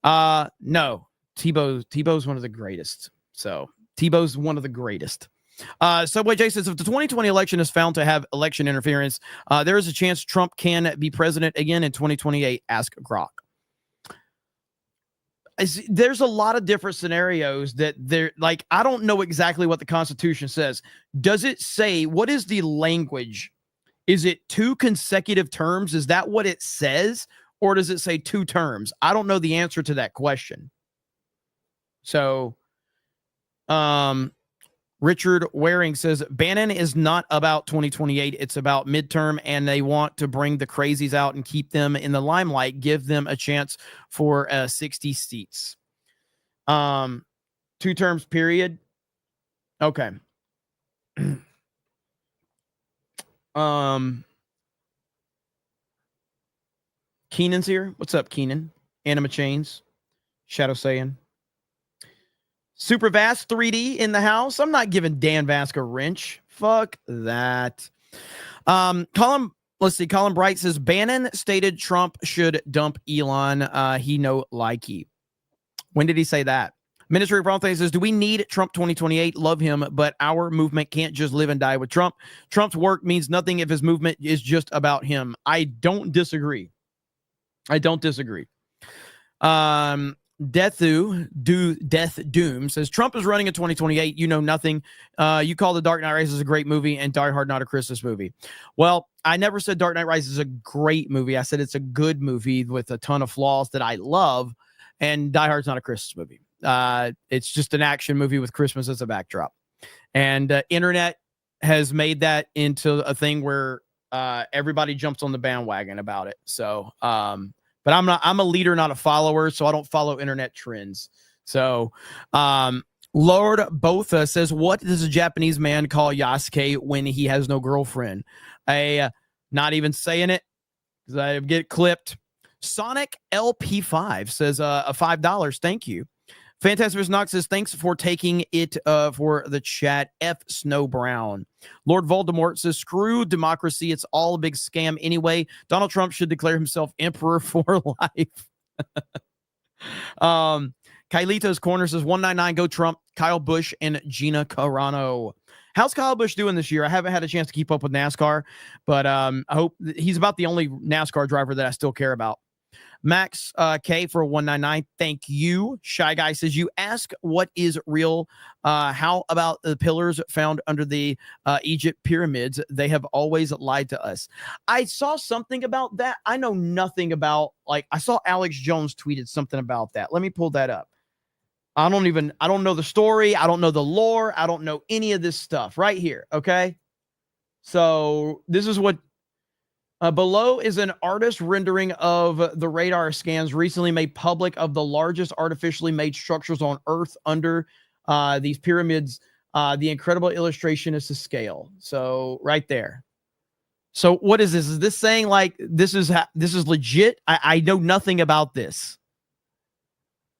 No, Tebow's one of the greatest. So Tebow's one of the greatest. Subway J says, if the 2020 election is found to have election interference, there is a chance Trump can be president again in 2028. Ask Grok. There's a lot of different scenarios that they're like, I don't know exactly what the Constitution says. Does it say, what is the language? Is it 2 consecutive terms? Is that what it says? Or does it say 2 terms? I don't know the answer to that question. So, Richard Waring says, Bannon is not about 2028. It's about midterm, and they want to bring the crazies out and keep them in the limelight, give them a chance for 60 seats. 2 terms, period. Okay. Keenan's here. What's up, Keenan? Anima Chains. Shadow Saiyan. Super Vast 3D in the house. I'm not giving Dan Vask a wrench. Fuck that. Colin Bright says, Bannon stated Trump should dump Elon. He no likey. When did he say that? Ministry of Wrong Things says, do we need Trump 2028? Love him, but our movement can't just live and die with Trump. Trump's work means nothing if his movement is just about him. I don't disagree. Death Doom says, Trump is running in 2028. You know nothing. You call The Dark Knight Rises a great movie and Die Hard not a Christmas movie. Well, I never said Dark Knight Rises is a great movie. I said it's a good movie with a ton of flaws that I love, and Die Hard's not a Christmas movie. It's just an action movie with Christmas as a backdrop. And internet has made that into a thing where everybody jumps on the bandwagon about it. So, but I'm a leader, not a follower, so I don't follow internet trends. So, Lord Botha says, what does a Japanese man call Yasuke when he has no girlfriend? Not even saying it, because I get clipped. Sonic LP5 says, a $5. Thank you. Fantastic Knox says, thanks for taking it for the chat. F Snow Brown. Lord Voldemort says, screw democracy. It's all a big scam anyway. Donald Trump should declare himself emperor for life. Kylito's Corner says, 199, go Trump, Kyle Busch, and Gina Carano. How's Kyle Busch doing this year? I haven't had a chance to keep up with NASCAR, but I hope he's about the only NASCAR driver that I still care about. Max K for 199. Thank you. Shy Guy says, you ask what is real. How about the pillars found under the Egypt pyramids? They have always lied to us. I saw something about that. I know nothing about, like, I saw Alex Jones tweeted something about that. Let me pull that up. I don't know the story. I don't know the lore. I don't know any of this stuff right here. Okay. So this is what below is an artist rendering of the radar scans recently made public of the largest artificially made structures on Earth under these pyramids. The incredible illustration is to scale. So right there. So what is this? Is this saying like this is legit? I know nothing about this.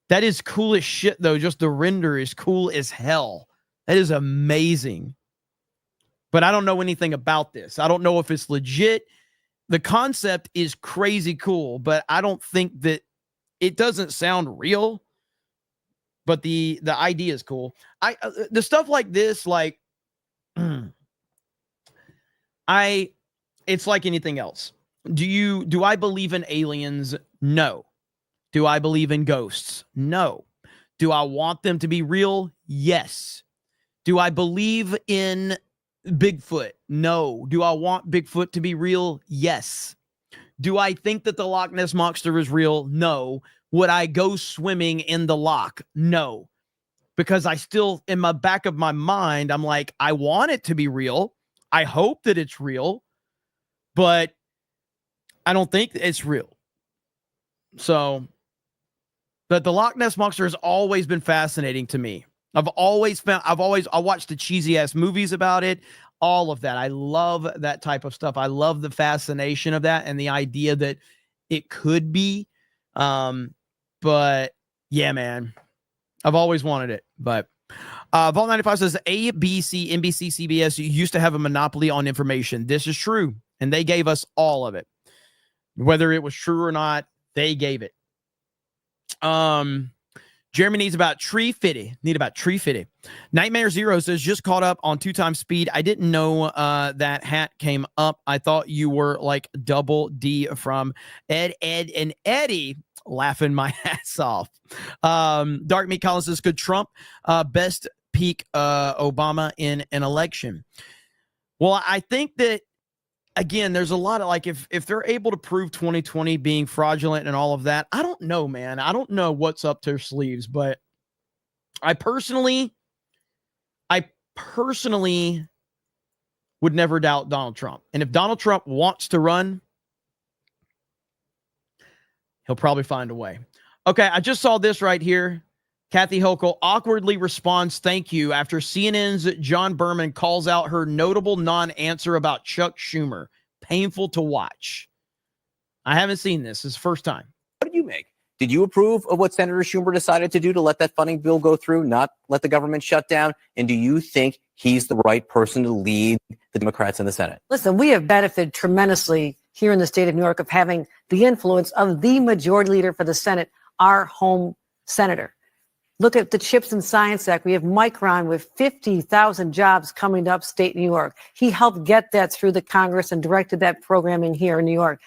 That is cool as shit though. Just the render is cool as hell. That is amazing. But I don't know anything about this. I don't know if it's legit. The concept is crazy cool, but I don't think that it doesn't sound real, but the idea is cool. The stuff like this, like, it's like anything else. Do I believe in aliens? No. Do I believe in ghosts? No. Do I want them to be real? Yes. Do I believe in Bigfoot? No. Do I want Bigfoot to be real? Yes. Do I think that the Loch Ness Monster is real? No. Would I go swimming in the loch? No. Because I still, in my back of my mind, I'm like, I want it to be real. I hope that it's real, but I don't think it's real. So, but the Loch Ness Monster has always been fascinating to me. I watched the cheesy ass movies about it, all of that. I love that type of stuff. I love the fascination of that and the idea that it could be. But yeah, man, I've always wanted it. But Vault 95 says ABC, NBC, CBS used to have a monopoly on information. This is true. And they gave us all of it. Whether it was true or not, they gave it. Jeremy needs about 350. Nightmare Zero says, just caught up on 2 times speed. I didn't know that hat came up. I thought you were like Double D from Ed, and Eddie. Laughing my ass off. Dark Meat Collins says, could Trump best peak Obama in an election? Well, I think that, again, there's a lot of, like, if they're able to prove 2020 being fraudulent and all of that, I don't know, man. I don't know what's up their sleeves, but I personally would never doubt Donald Trump. And if Donald Trump wants to run, he'll probably find a way. Okay, I just saw this right here. Kathy Hochul awkwardly responds, thank you, after CNN's John Berman calls out her notable non-answer about Chuck Schumer. Painful to watch. I haven't seen this. It's the first time. What did you make? Did you approve of what Senator Schumer decided to do to let that funding bill go through, not let the government shut down? And do you think he's the right person to lead the Democrats in the Senate? Listen, we have benefited tremendously here in the state of New York of having the influence of the majority leader for the Senate, our home senator. Look at the CHIPS and Science Act. We have Micron with 50,000 jobs coming to upstate New York. He helped get that through the Congress and directed that programming here in New York.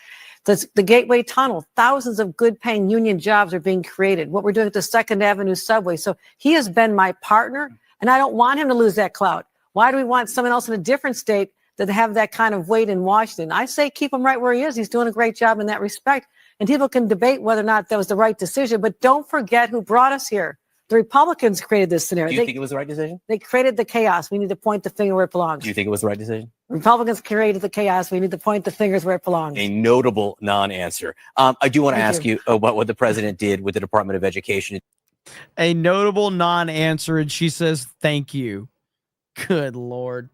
The Gateway Tunnel, thousands of good-paying union jobs are being created. What we're doing at the 2nd Avenue subway. So he has been my partner, and I don't want him to lose that clout. Why do we want someone else in a different state that have that kind of weight in Washington? I say keep him right where he is. He's doing a great job in that respect. And people can debate whether or not that was the right decision, but don't forget who brought us here. The Republicans created this scenario. Do you think it was the right decision? They created the chaos. We need to point the finger where it belongs. Do you think it was the right decision? Republicans created the chaos. We need to point the fingers where it belongs. A notable non-answer. I do want to ask you about what the president did with the Department of Education. A notable non-answer, and she says, thank you. Good Lord.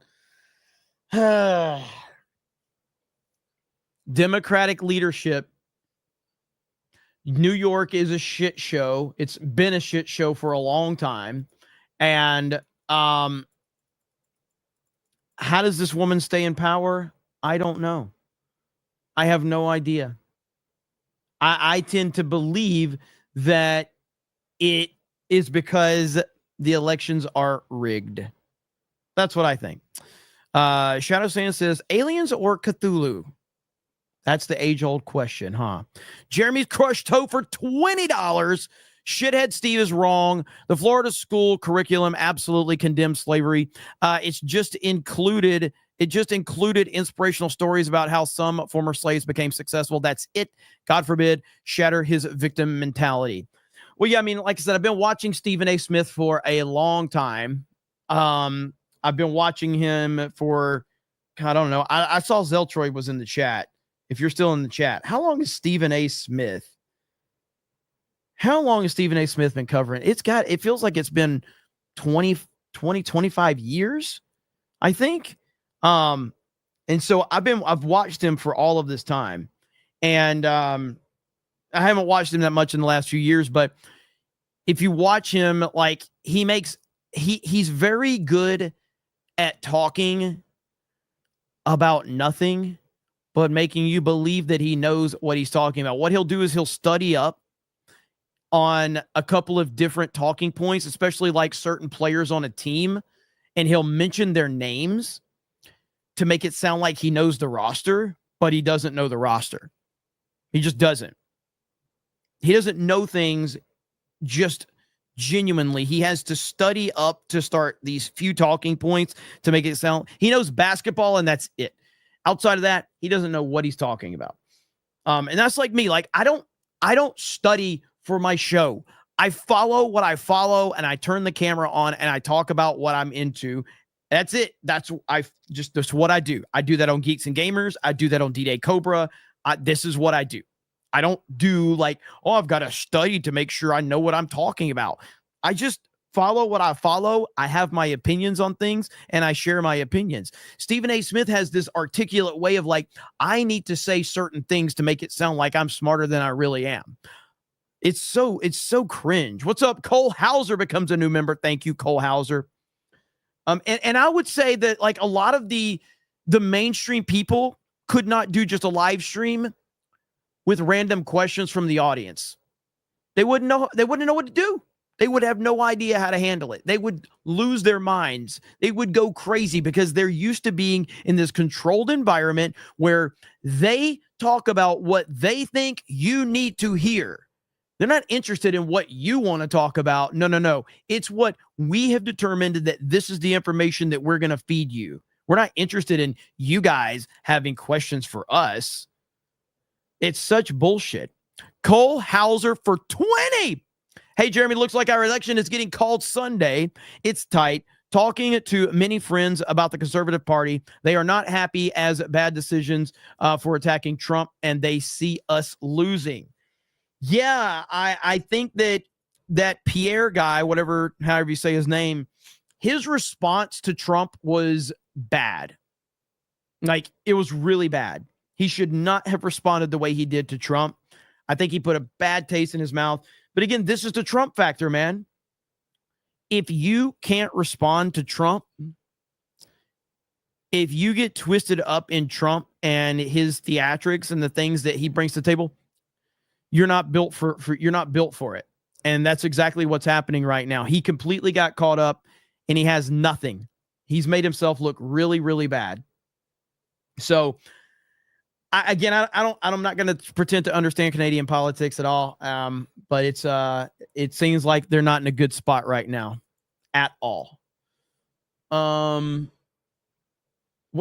Democratic leadership. New York is a shit show. It's been a shit show for a long time. And how does this woman stay in power? I don't know. I have no idea. I tend to believe that it is because the elections are rigged. That's what I think. Shadow Sand says, aliens or Cthulhu? That's the age-old question, huh? Jeremy's crushed toe for $20. Shithead Steve is wrong. The Florida school curriculum absolutely condemns slavery. It just included inspirational stories about how some former slaves became successful. That's it. God forbid, shatter his victim mentality. Well, yeah, I mean, like I said, I've been watching Stephen A. Smith for a long time. I've been watching him for, I don't know. I saw Zeltroy was in the chat. If you're still in the chat, how long is Stephen A. Smith? How long has Stephen A. Smith been covering? It feels like it's been 25 years, I think. And so I've watched him for all of this time. And I haven't watched him that much in the last few years, but if you watch him, like he's very good at talking about nothing, but making you believe that he knows what he's talking about. What he'll do is he'll study up on a couple of different talking points, especially like certain players on a team, and he'll mention their names to make it sound like he knows the roster, but he doesn't know the roster. He just doesn't. He doesn't know things just genuinely. He has to study up to start these few talking points to make it sound. He knows basketball, and that's it. Outside of that, he doesn't know what he's talking about. And that's like me. Like I don't study for my show. I follow what I follow, and I turn the camera on and I talk about what I'm into. That's it. That's what I do. I do that on Geeks and Gamers. I do that on D-Day Cobra. This is what I do. I don't do like, oh, I've got to study to make sure I know what I'm talking about. I just follow what I follow. I have my opinions on things, and I share my opinions. Stephen A. Smith has this articulate way of like, I need to say certain things to make it sound like I'm smarter than I really am. It's so cringe. What's up? Cole Hauser becomes a new member. Thank you, Cole Hauser. And I would say that like a lot of the mainstream people could not do just a live stream with random questions from the audience. They wouldn't know what to do. They would have no idea how to handle it. They would lose their minds. They would go crazy because they're used to being in this controlled environment where they talk about what they think you need to hear. They're not interested in what you want to talk about. No. It's what we have determined that this is the information that we're going to feed you. We're not interested in you guys having questions for us. It's such bullshit. Cole Hauser for 20. Hey, Jeremy, looks like our election is getting called Sunday. It's tight. Talking to many friends about the Conservative Party, they are not happy as bad decisions for attacking Trump, and they see us losing. Yeah, I think that Pierre guy, however you say his name, his response to Trump was bad. Like, it was really bad. He should not have responded the way he did to Trump. I think he put a bad taste in his mouth. But again, this is the Trump factor, man. If you can't respond to Trump, if you get twisted up in Trump and his theatrics and the things that he brings to the table, you're not built for you're not built for it. And that's exactly what's happening right now. He completely got caught up and he has nothing. He's made himself look really, really bad. So I'm not going to pretend to understand Canadian politics at all. But it seems like they're not in a good spot right now at all. What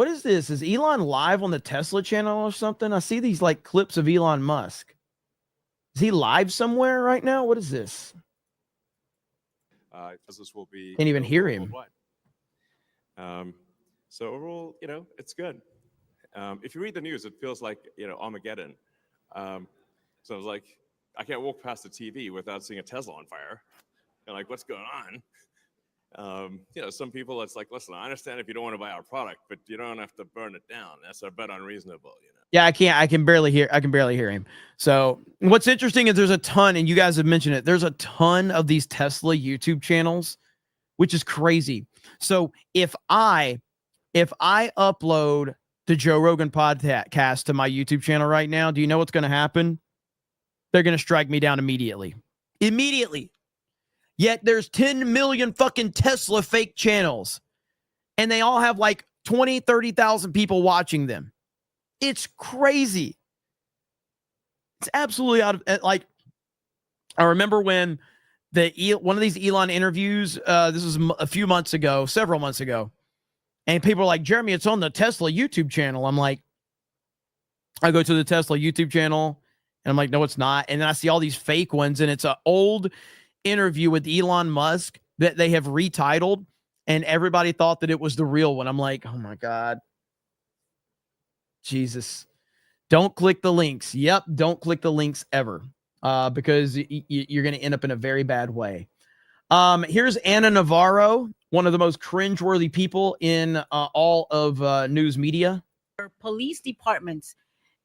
is this? Is Elon live on the Tesla channel or something? I see these like clips of Elon Musk. Is he live somewhere right now? What is this? This will be. Can't even hear him. So overall, it's good. If you read the news, it feels like, Armageddon. So I was like, I can't walk past the TV without seeing a Tesla on fire. And like, what's going on? Some people, it's like, listen, I understand if you don't want to buy our product, but you don't have to burn it down. That's a bit unreasonable, Yeah, I can barely hear him. So what's interesting is there's a ton, and you guys have mentioned it, there's a ton of these Tesla YouTube channels, which is crazy. So if I upload the Joe Rogan podcast to my YouTube channel right now, do you know what's going to happen? They're going to strike me down immediately. Yet there's 10 million fucking Tesla fake channels, and they all have like 20, 30,000 people watching them. It's crazy. It's absolutely out of, like, I remember when one of these Elon interviews, this was several months ago, and people are like, Jeremy, it's on the Tesla YouTube channel. I'm like, I go to the Tesla YouTube channel, and I'm like, no, it's not. And then I see all these fake ones, and it's an old interview with Elon Musk that they have retitled, and everybody thought that it was the real one. I'm like, oh my God. Jesus. Don't click the links. Yep, don't click the links ever, because you're going to end up in a very bad way. Here's Anna Navarro, one of the most cringeworthy people in all of news media. Police departments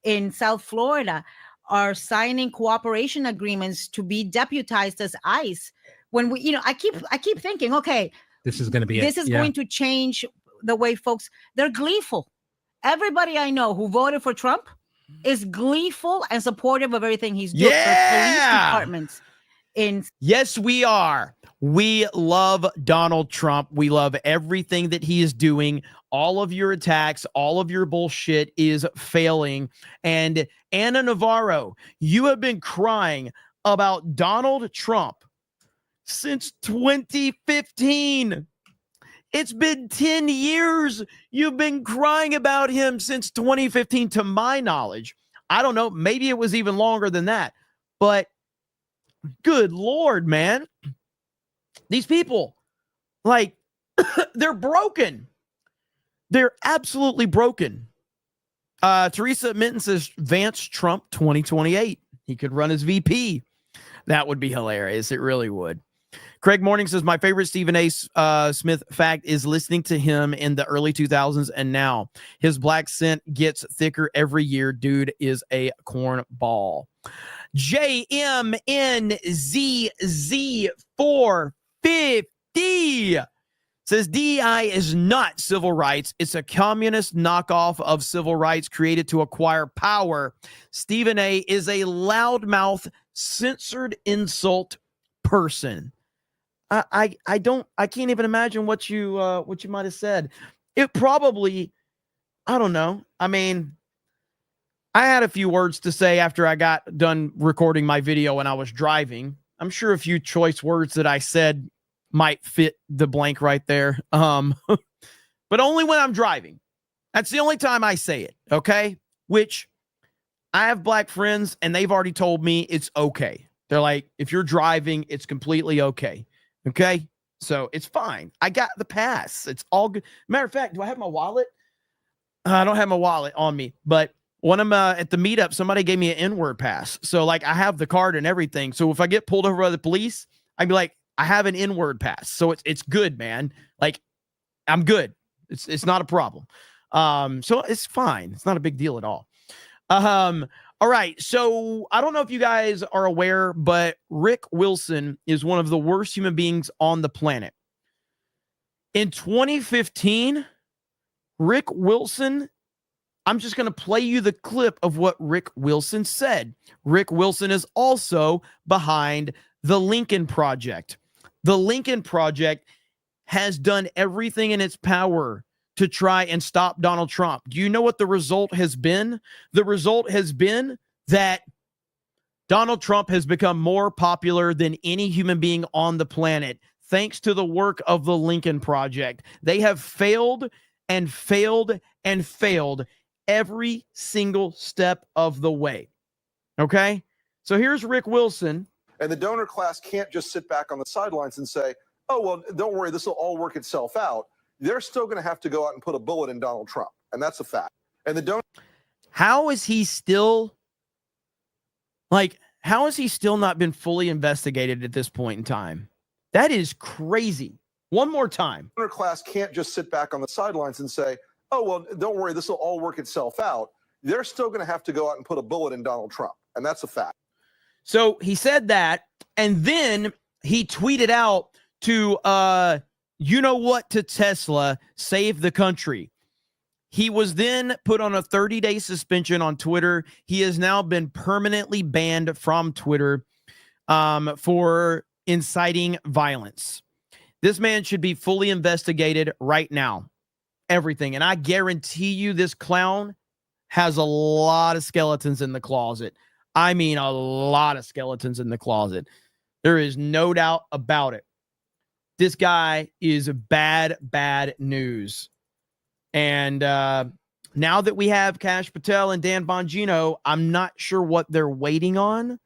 in South Florida are signing cooperation agreements to be deputized as ICE. When I keep thinking, okay, this is going to be going to change the way folks, they're gleeful. Everybody I know who voted for Trump is gleeful and supportive of everything he's doing. Yeah. Police departments Yes, we are. We love Donald Trump. We love everything that he is doing. All of your attacks, all of your bullshit is failing. And Anna Navarro, you have been crying about Donald Trump since 2015. It's been 10 years. You've been crying about him since 2015, to my knowledge. I don't know. Maybe it was even longer than that. But good Lord, man. These people, like, they're broken. They're absolutely broken. Teresa Minton says Vance Trump 2028. He could run as VP. That would be hilarious. It really would. Craig Morning says, my favorite Stephen A. Smith fact is listening to him in the early 2000s and now. His black scent gets thicker every year. Dude is a cornball. JMNZZ450 says DEI is not civil rights. It's a communist knockoff of civil rights created to acquire power. Stephen A. is a loudmouth, censored insult person. I can't even imagine what you might have said. It probably, I don't know. I mean, I had a few words to say after I got done recording my video when I was driving. I'm sure a few choice words that I said might fit the blank right there. But only when I'm driving. That's the only time I say it, okay? Which I have black friends and they've already told me it's okay. They're like, if you're driving, it's completely okay. Okay? So it's fine. I got the pass. It's all good. Matter of fact, do I have my wallet? I don't have my wallet on me, but when I'm at the meetup, somebody gave me an N-word pass. So like I have the card and everything. So if I get pulled over by the police, I'd be like, I have an N-word pass. So it's good, man. Like I'm good. It's not a problem. So it's fine. It's not a big deal at all. All right. So I don't know if you guys are aware, but Rick Wilson is one of the worst human beings on the planet. In 2015, Rick Wilson, I'm just going to play you the clip of what Rick Wilson said. Rick Wilson is also behind the Lincoln Project. The Lincoln Project has done everything in its power to try and stop Donald Trump. Do you know what the result has been? The result has been that Donald Trump has become more popular than any human being on the planet, thanks to the work of the Lincoln Project. They have failed and failed and failed every single step of the way. Okay? So here's Rick Wilson. And the donor class can't just sit back on the sidelines and say, oh, well, don't worry, this will all work itself out. They're still going to have to go out and put a bullet in Donald Trump. And that's a fact. And the donor. How is he still not been fully investigated at this point in time? That is crazy. One more time. The donor class can't just sit back on the sidelines and say, oh, well, don't worry, this will all work itself out. They're still going to have to go out and put a bullet in Donald Trump. And that's a fact. So he said that, and then he tweeted out to, you know what, to Tesla, save the country. He was then put on a 30-day suspension on Twitter. He has now been permanently banned from Twitter for inciting violence. This man should be fully investigated right now. Everything. And I guarantee you this clown has a lot of skeletons in the closet. I mean, a lot of skeletons in the closet. There is no doubt about it. This guy is bad, bad news. And now that we have Kash Patel and Dan Bongino, I'm not sure what they're waiting on,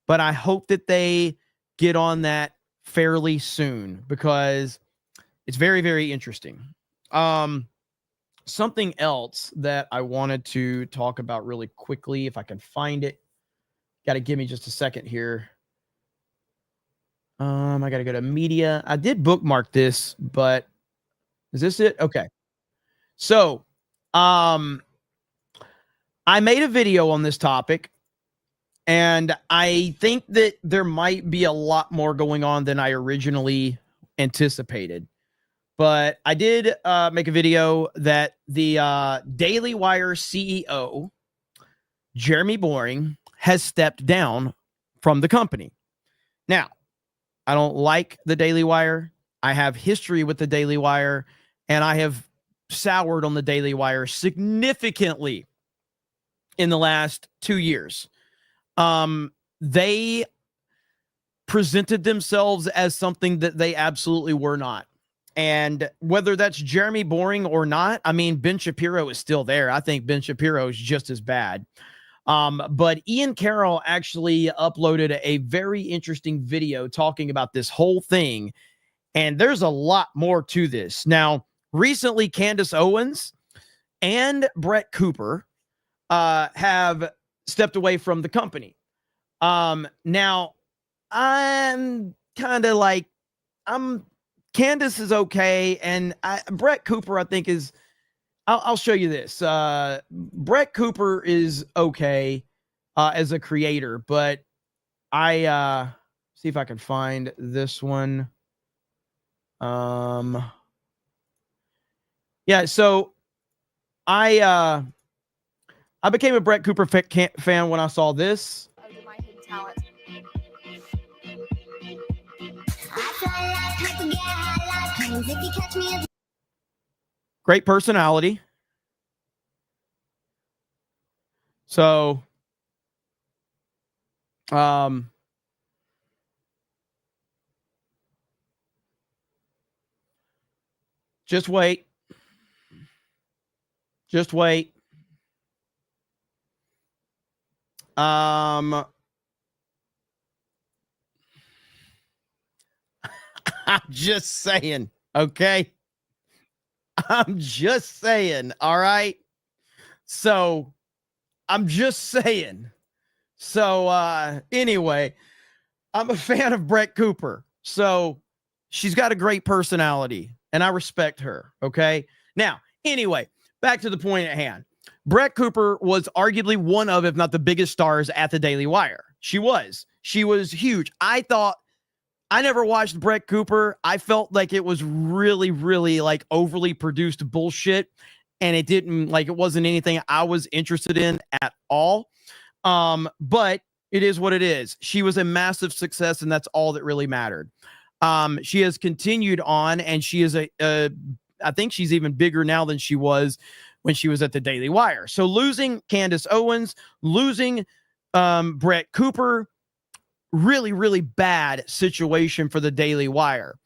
but I hope that they get on that fairly soon because it's very, very interesting. Something else that I wanted to talk about really quickly, if I can find it. Got to give me just a second here. I got to go to media. I did bookmark this, but is this it? Okay. So, I made a video on this topic, and I think that there might be a lot more going on than I originally anticipated. But I did make a video that the Daily Wire CEO, Jeremy Boring, has stepped down from the company. Now, I don't like the Daily Wire. I have history with the Daily Wire, and I have soured on the Daily Wire significantly in the last 2 years. They presented themselves as something that they absolutely were not. And whether that's Jeremy Boring or not, I mean, Ben Shapiro is still there. I think Ben Shapiro is just as bad. But Ian Carroll actually uploaded a very interesting video talking about this whole thing. And there's a lot more to this. Now, recently, Candace Owens and Brett Cooper have stepped away from the company. Now, I'm kind of like, Candace is okay. And Brett Cooper, I think, is... I'll show you this. Brett Cooper is okay as a creator, but I see if I can find this one. Yeah, so I became a Brett Cooper fan when I saw this. I Great personality. So, just wait. Just wait. I'm just saying, okay? I'm just saying, all right? So, I'm just saying. So, anyway, I'm a fan of Brett Cooper. So, she's got a great personality, and I respect her, okay? Now, anyway, back to the point at hand. Brett Cooper was arguably one of, if not the biggest stars at the Daily Wire. She was huge. I never watched Brett Cooper. I felt like it was really, really like overly produced bullshit. And it wasn't anything I was interested in at all. But it is what it is. She was a massive success, and that's all that really mattered. She has continued on, and she is I think she's even bigger now than she was when she was at the Daily Wire. So losing Candace Owens, losing Brett Cooper, really, really bad situation for the Daily Wire.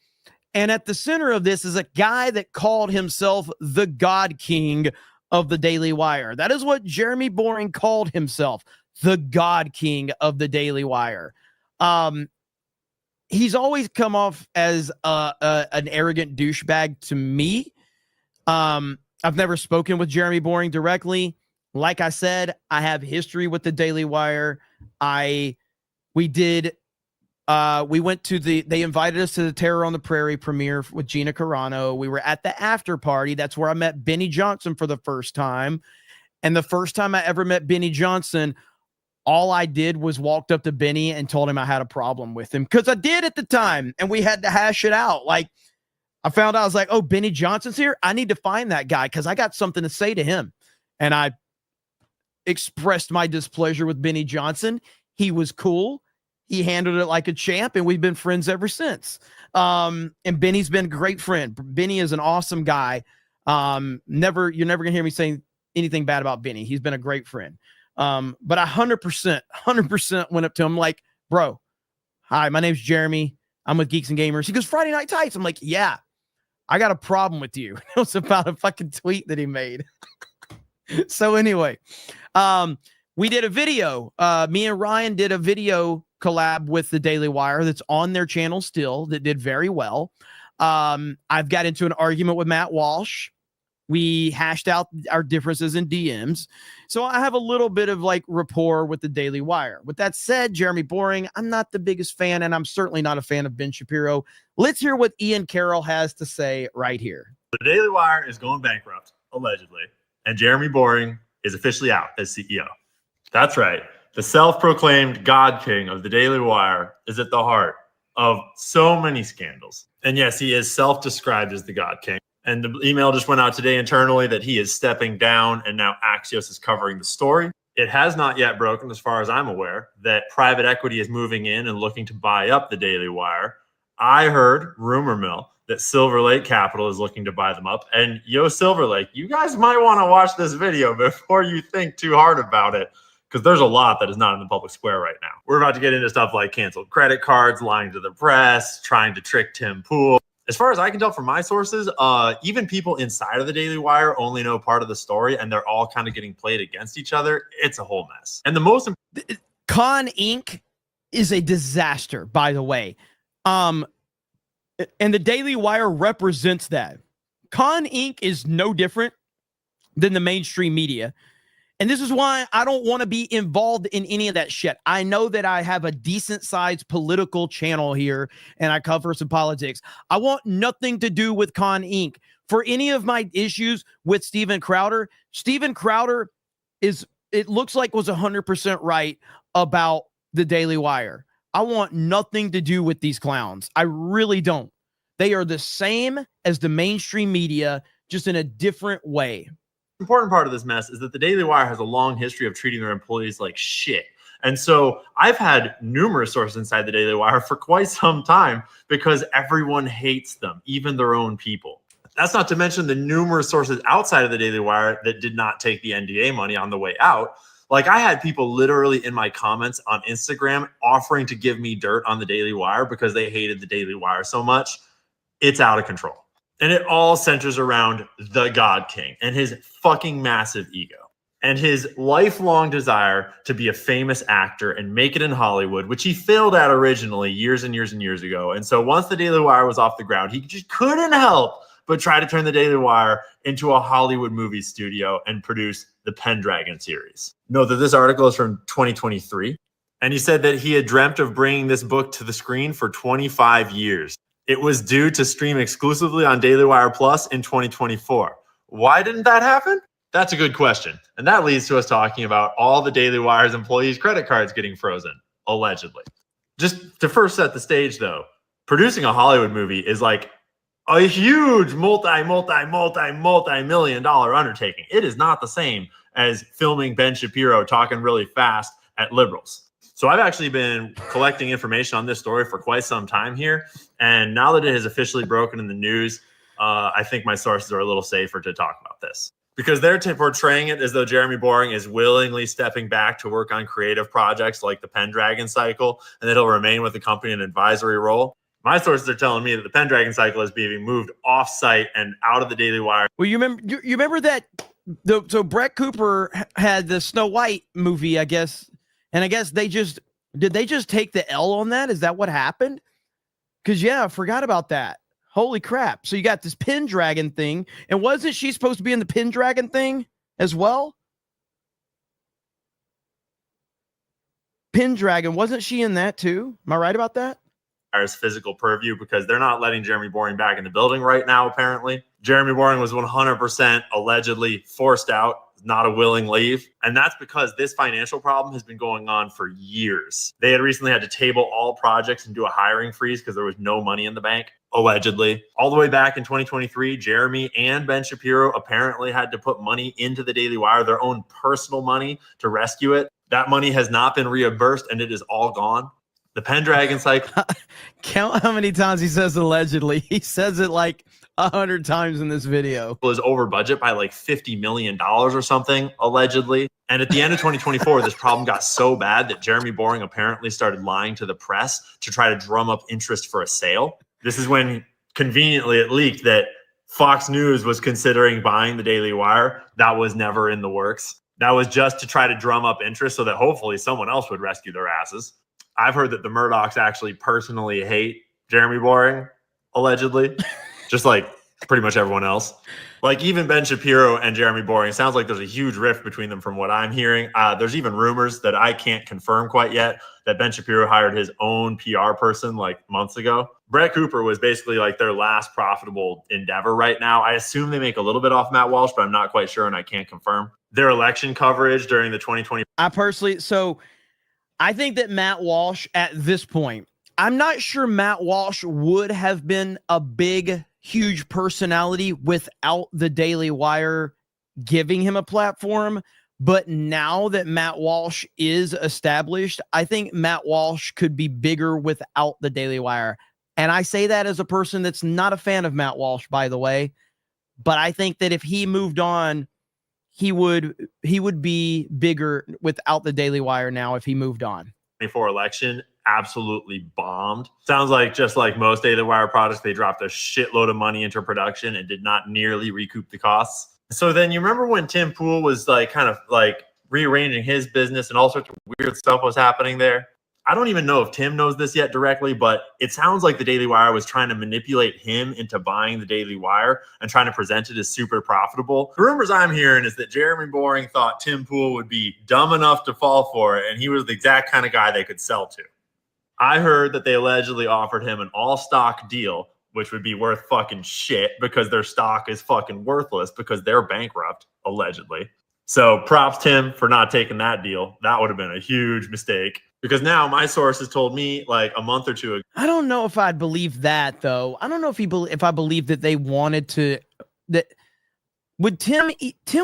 And at the center of this is a guy that called himself the God King of the Daily Wire. That is what Jeremy Boring called himself, the God King of the Daily Wire. He's always come off as an arrogant douchebag to me. I've never spoken with Jeremy Boring directly. Like I said, I have history with the Daily Wire. We went to they invited us to the Terror on the Prairie premiere with Gina Carano. We were at the after party. That's where I met Benny Johnson for the first time. And the first time I ever met Benny Johnson, all I did was walked up to Benny and told him I had a problem with him, because I did at the time, and we had to hash it out. Like, I found out, I was like, oh, Benny Johnson's here. I need to find that guy because I got something to say to him. And I expressed my displeasure with Benny Johnson. He was cool. He handled it like a champ, and we've been friends ever since. And Benny's been a great friend. Benny is an awesome guy. You're never going to hear me saying anything bad about Benny. He's been a great friend. But I 100% went up to him like, bro, hi, my name's Jeremy. I'm with Geeks and Gamers. He goes, Friday Night Tights. I'm like, yeah, I got a problem with you. It was about a fucking tweet that he made. So anyway, we did a video. Me and Ryan did a video collab with the Daily Wire that's on their channel still, that did very well. I've got into an argument with Matt Walsh. We hashed out our differences in DMs. So I have a little bit of like rapport with the Daily Wire. With that said, Jeremy Boring, I'm not the biggest fan, and I'm certainly not a fan of Ben Shapiro. Let's hear what Ian Carroll has to say right here. The Daily Wire is going bankrupt, allegedly, and Jeremy Boring is officially out as CEO. That's right. The self-proclaimed God King of the Daily Wire is at the heart of so many scandals. And yes, he is self-described as the God King. And the email just went out today internally that he is stepping down, and now Axios is covering the story. It has not yet broken, as far as I'm aware, that private equity is moving in and looking to buy up the Daily Wire. I heard, rumor mill, that Silver Lake Capital is looking to buy them up. And yo, Silver Lake, you guys might want to watch this video before you think too hard about it, because there's a lot that is not in the public square right now. We're about to get into stuff like canceled credit cards, lying to the press, trying to trick Tim Pool. As far as I can tell from my sources, even people inside of the Daily Wire only know part of the story, and they're all kind of getting played against each other. It's a whole mess. And the most Con Inc. is a disaster, by the way. And the Daily Wire represents that. Con Inc. is no different than the mainstream media. And this is why I don't want to be involved in any of that shit. I know that I have a decent sized political channel here and I cover some politics. I want nothing to do with Con Inc. For any of my issues with Steven Crowder is, it looks like, was 100% right about the Daily Wire. I want nothing to do with these clowns. I really don't. They are the same as the mainstream media, just in a different way. important part of this mess is that the Daily Wire has a long history of treating their employees like shit. And so I've had numerous sources inside the Daily Wire for quite some time because everyone hates them, even their own people. That's not to mention the numerous sources outside of the Daily Wire that did not take the NDA money on the way out. Like, I had people literally in my comments on Instagram offering to give me dirt on the Daily Wire because they hated the Daily Wire so much. It's out of control. And it all centers around the God King and his fucking massive ego and his lifelong desire to be a famous actor and make it in Hollywood, which he failed at originally years and years and years ago. And so once the Daily Wire was off the ground, he just couldn't help but try to turn the Daily Wire into a Hollywood movie studio and produce the Pendragon series. Note that this article is from 2023. And he said that he had dreamt of bringing this book to the screen for 25 years. It was due to stream exclusively on Daily Wire Plus in 2024. Why didn't that happen? That's a good question. And that leads to us talking about all the Daily Wire's employees' credit cards getting frozen, allegedly. Just to first set the stage, though, producing a Hollywood movie is like a huge multi-million dollar undertaking. It is not the same as filming Ben Shapiro talking really fast at liberals. So I've actually been collecting information on this story for quite some time here. And now that it has officially broken in the news, I think my sources are a little safer to talk about this. Because they're portraying it as though Jeremy Boring is willingly stepping back to work on creative projects like the Pendragon cycle, and that he'll remain with the company in an advisory role. My sources are telling me that the Pendragon cycle is being moved off-site and out of the Daily Wire. Well, you remember that? So Brett Cooper had the Snow White movie, I guess, and I guess they just take the L on that? Is that what happened? Because yeah, I forgot about that. Holy crap! So you got this Pendragon thing, and wasn't she supposed to be in the Pendragon thing as well? Pendragon, wasn't she in that too? Am I right about that? Wire's physical purview, because they're not letting Jeremy Boring back in the building right now, apparently. Jeremy Boring was 100% allegedly forced out, not a willing leave. And that's because this financial problem has been going on for years. They had recently had to table all projects and do a hiring freeze because there was no money in the bank, allegedly. All the way back in 2023, Jeremy and Ben Shapiro apparently had to put money into the Daily Wire, their own personal money, to rescue it. That money has not been reimbursed, and it is all gone. The Pendragon cycle. Count how many times he says allegedly. He says it like 100 times in this video. Was over budget by like $50 million or something, allegedly. And at the end of 2024, this problem got so bad that Jeremy Boring apparently started lying to the press to try to drum up interest for a sale. This is when conveniently it leaked that Fox News was considering buying the Daily Wire. That was never in the works. That was just to try to drum up interest so that hopefully someone else would rescue their asses. I've heard that the Murdochs actually personally hate Jeremy Boring, allegedly, just like pretty much everyone else. Like even Ben Shapiro and Jeremy Boring, it sounds like there's a huge rift between them from what I'm hearing. There's even rumors that I can't confirm quite yet that Ben Shapiro hired his own PR person like months ago. Brett Cooper was basically like their last profitable endeavor right now. I assume they make a little bit off Matt Walsh, but I'm not quite sure and I can't confirm. Their election coverage during the 2020. I think that Matt Walsh at this point, I'm not sure Matt Walsh would have been a big, huge personality without the Daily Wire giving him a platform. But now that Matt Walsh is established, I think Matt Walsh could be bigger without the Daily Wire. And I say that as a person that's not a fan of Matt Walsh, by the way. But I think that if he moved on, he would be bigger without the Daily Wire now if he moved on. 2024 election absolutely bombed. Sounds like just like most Daily Wire products, they dropped a shitload of money into production and did not nearly recoup the costs. So then you remember when Tim Pool was like kind of like rearranging his business and all sorts of weird stuff was happening there? I don't even know if Tim knows this yet directly, but it sounds like the Daily Wire was trying to manipulate him into buying the Daily Wire and trying to present it as super profitable. The rumors I'm hearing is that Jeremy Boring thought Tim Pool would be dumb enough to fall for it, and he was the exact kind of guy they could sell to. I heard that they allegedly offered him an all-stock deal, which would be worth fucking shit because their stock is fucking worthless because they're bankrupt, allegedly. So props Tim for not taking that deal. That would have been a huge mistake. Because now my sources told me like a month or two ago. I don't know if I'd believe that though. I don't know if I believe that they wanted to. That would Tim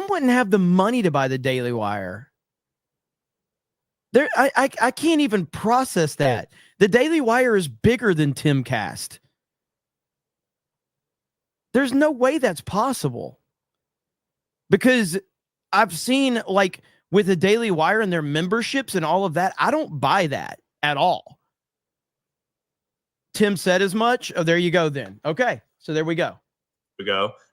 wouldn't have the money to buy the Daily Wire. There, I can't even process that. The Daily Wire is bigger than Timcast. There's no way that's possible. Because I've seen, like, with the Daily Wire and their memberships and all of that, I don't buy that at all. Tim said as much. Oh, there you go then. Okay, so there we go.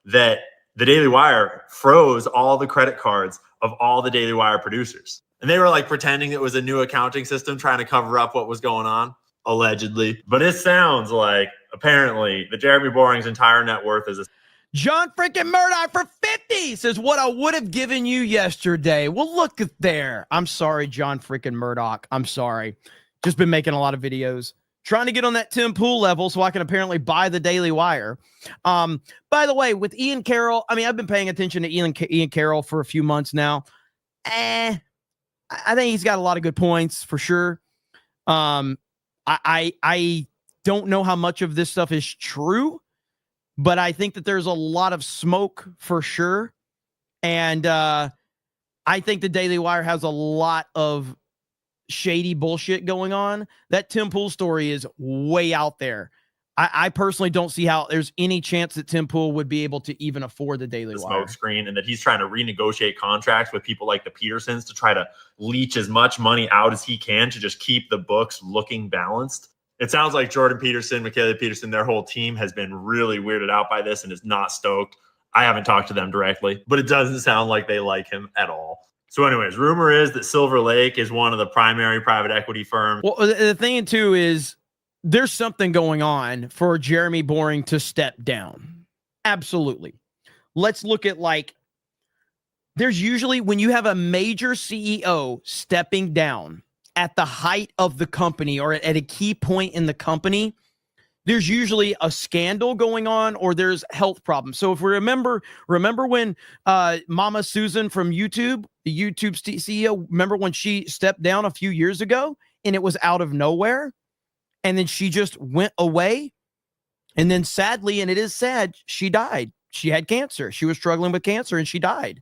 That the Daily Wire froze all the credit cards of all the Daily Wire producers. And they were like pretending it was a new accounting system trying to cover up what was going on, allegedly. But it sounds like apparently the Jeremy Boring's entire net worth is John freaking Murdoch for 50 says what I would have given you yesterday. Well, look at there. I'm sorry, John freaking Murdoch. I'm sorry. Just been making a lot of videos. Trying to get on that Tim Pool level so I can apparently buy the Daily Wire. By the way, with Ian Carroll, I mean, I've been paying attention to Ian Carroll for a few months now. I think he's got a lot of good points for sure. I don't know how much of this stuff is true, but I think that there's a lot of smoke for sure. And I think the Daily Wire has a lot of shady bullshit going on. That Tim Pool story is way out there. I personally don't see how there's any chance that Tim Pool would be able to even afford the Daily Wire. Smoke screen, and that he's trying to renegotiate contracts with people like the Petersons to try to leech as much money out as he can to just keep the books looking balanced. It sounds like Jordan Peterson, Michaela Peterson, their whole team has been really weirded out by this and is not stoked. I haven't talked to them directly, but it doesn't sound like they like him at all. So anyways, rumor is that Silver Lake is one of the primary private equity firms. Well, the thing too is there's something going on for Jeremy Boring to step down. Absolutely. Let's look at, like, there's usually when you have a major CEO stepping down at the height of the company or at a key point in the company, there's usually a scandal going on or there's health problems. So if we remember when Mama Susan from YouTube, the YouTube CEO, remember when she stepped down a few years ago and it was out of nowhere and then she just went away? And then sadly, and it is sad, she died. She had cancer. She was struggling with cancer and she died.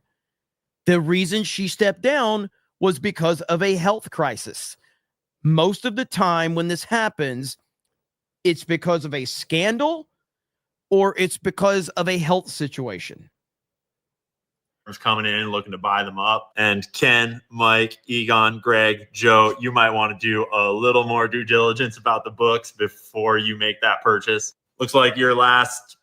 The reason she stepped down was because of a health crisis. Most of the time when this happens, it's because of a scandal or it's because of a health situation. Coming in looking to buy them up. And Ken, Mike, Egon, Greg, Joe, you might want to do a little more due diligence about the books before you make that purchase. Looks like your last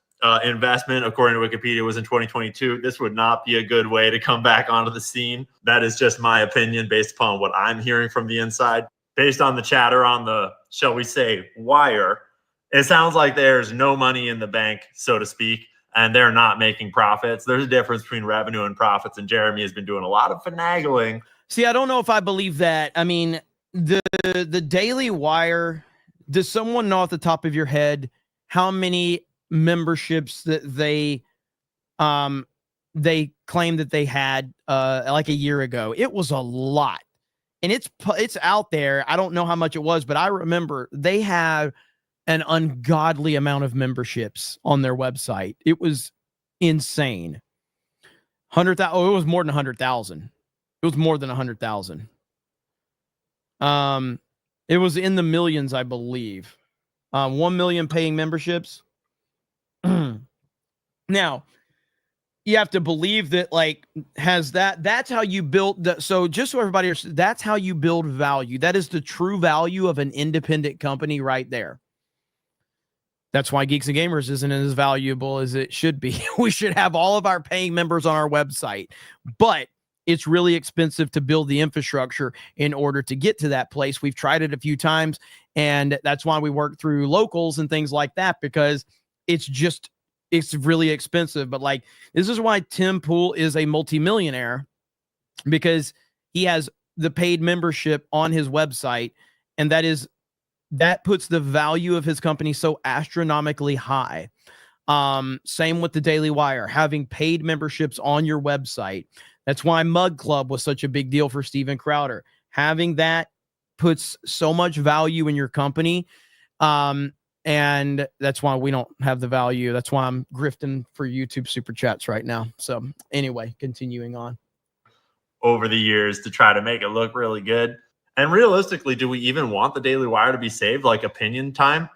investment, according to Wikipedia, was in 2022. This would not be a good way to come back onto the scene. That is just my opinion based upon what I'm hearing from the inside. Based on the chatter on the, shall we say, wire, it sounds like there's no money in the bank, so to speak, and they're not making profits. There's a difference between revenue and profits, and Jeremy has been doing a lot of finagling. See, I don't know if I believe that. I mean, the Daily Wire, does someone know off the top of your head how many memberships that they claimed that they had like a year ago? It was a lot. And it's out there. I don't know how much it was, but I remember they had an ungodly amount of memberships on their website. It was insane. 100,000. Oh, it was more than 100,000. It was more than 100,000. It was in the millions, I believe. 1 million paying memberships. Now, you have to believe that, like, that's how you build that. So just so everybody understands, that's how you build value. That is the true value of an independent company right there. That's why Geeks and Gamers isn't as valuable as it should be. We should have all of our paying members on our website, but it's really expensive to build the infrastructure in order to get to that place. We've tried it a few times, and that's why we work through locals and things like that, because it's really expensive. But, like, this is why Tim Pool is a multimillionaire, because he has the paid membership on his website, and that puts the value of his company so astronomically high. Same with the Daily Wire, having paid memberships on your website. That's why Mug Club was such a big deal for Steven Crowder. Having that puts so much value in your company. And that's why we don't have the value. That's why I'm grifting for YouTube super chats right now. So anyway, continuing on. Over the years to try to make it look really good. And realistically, do we even want the Daily Wire to be saved? Like opinion time?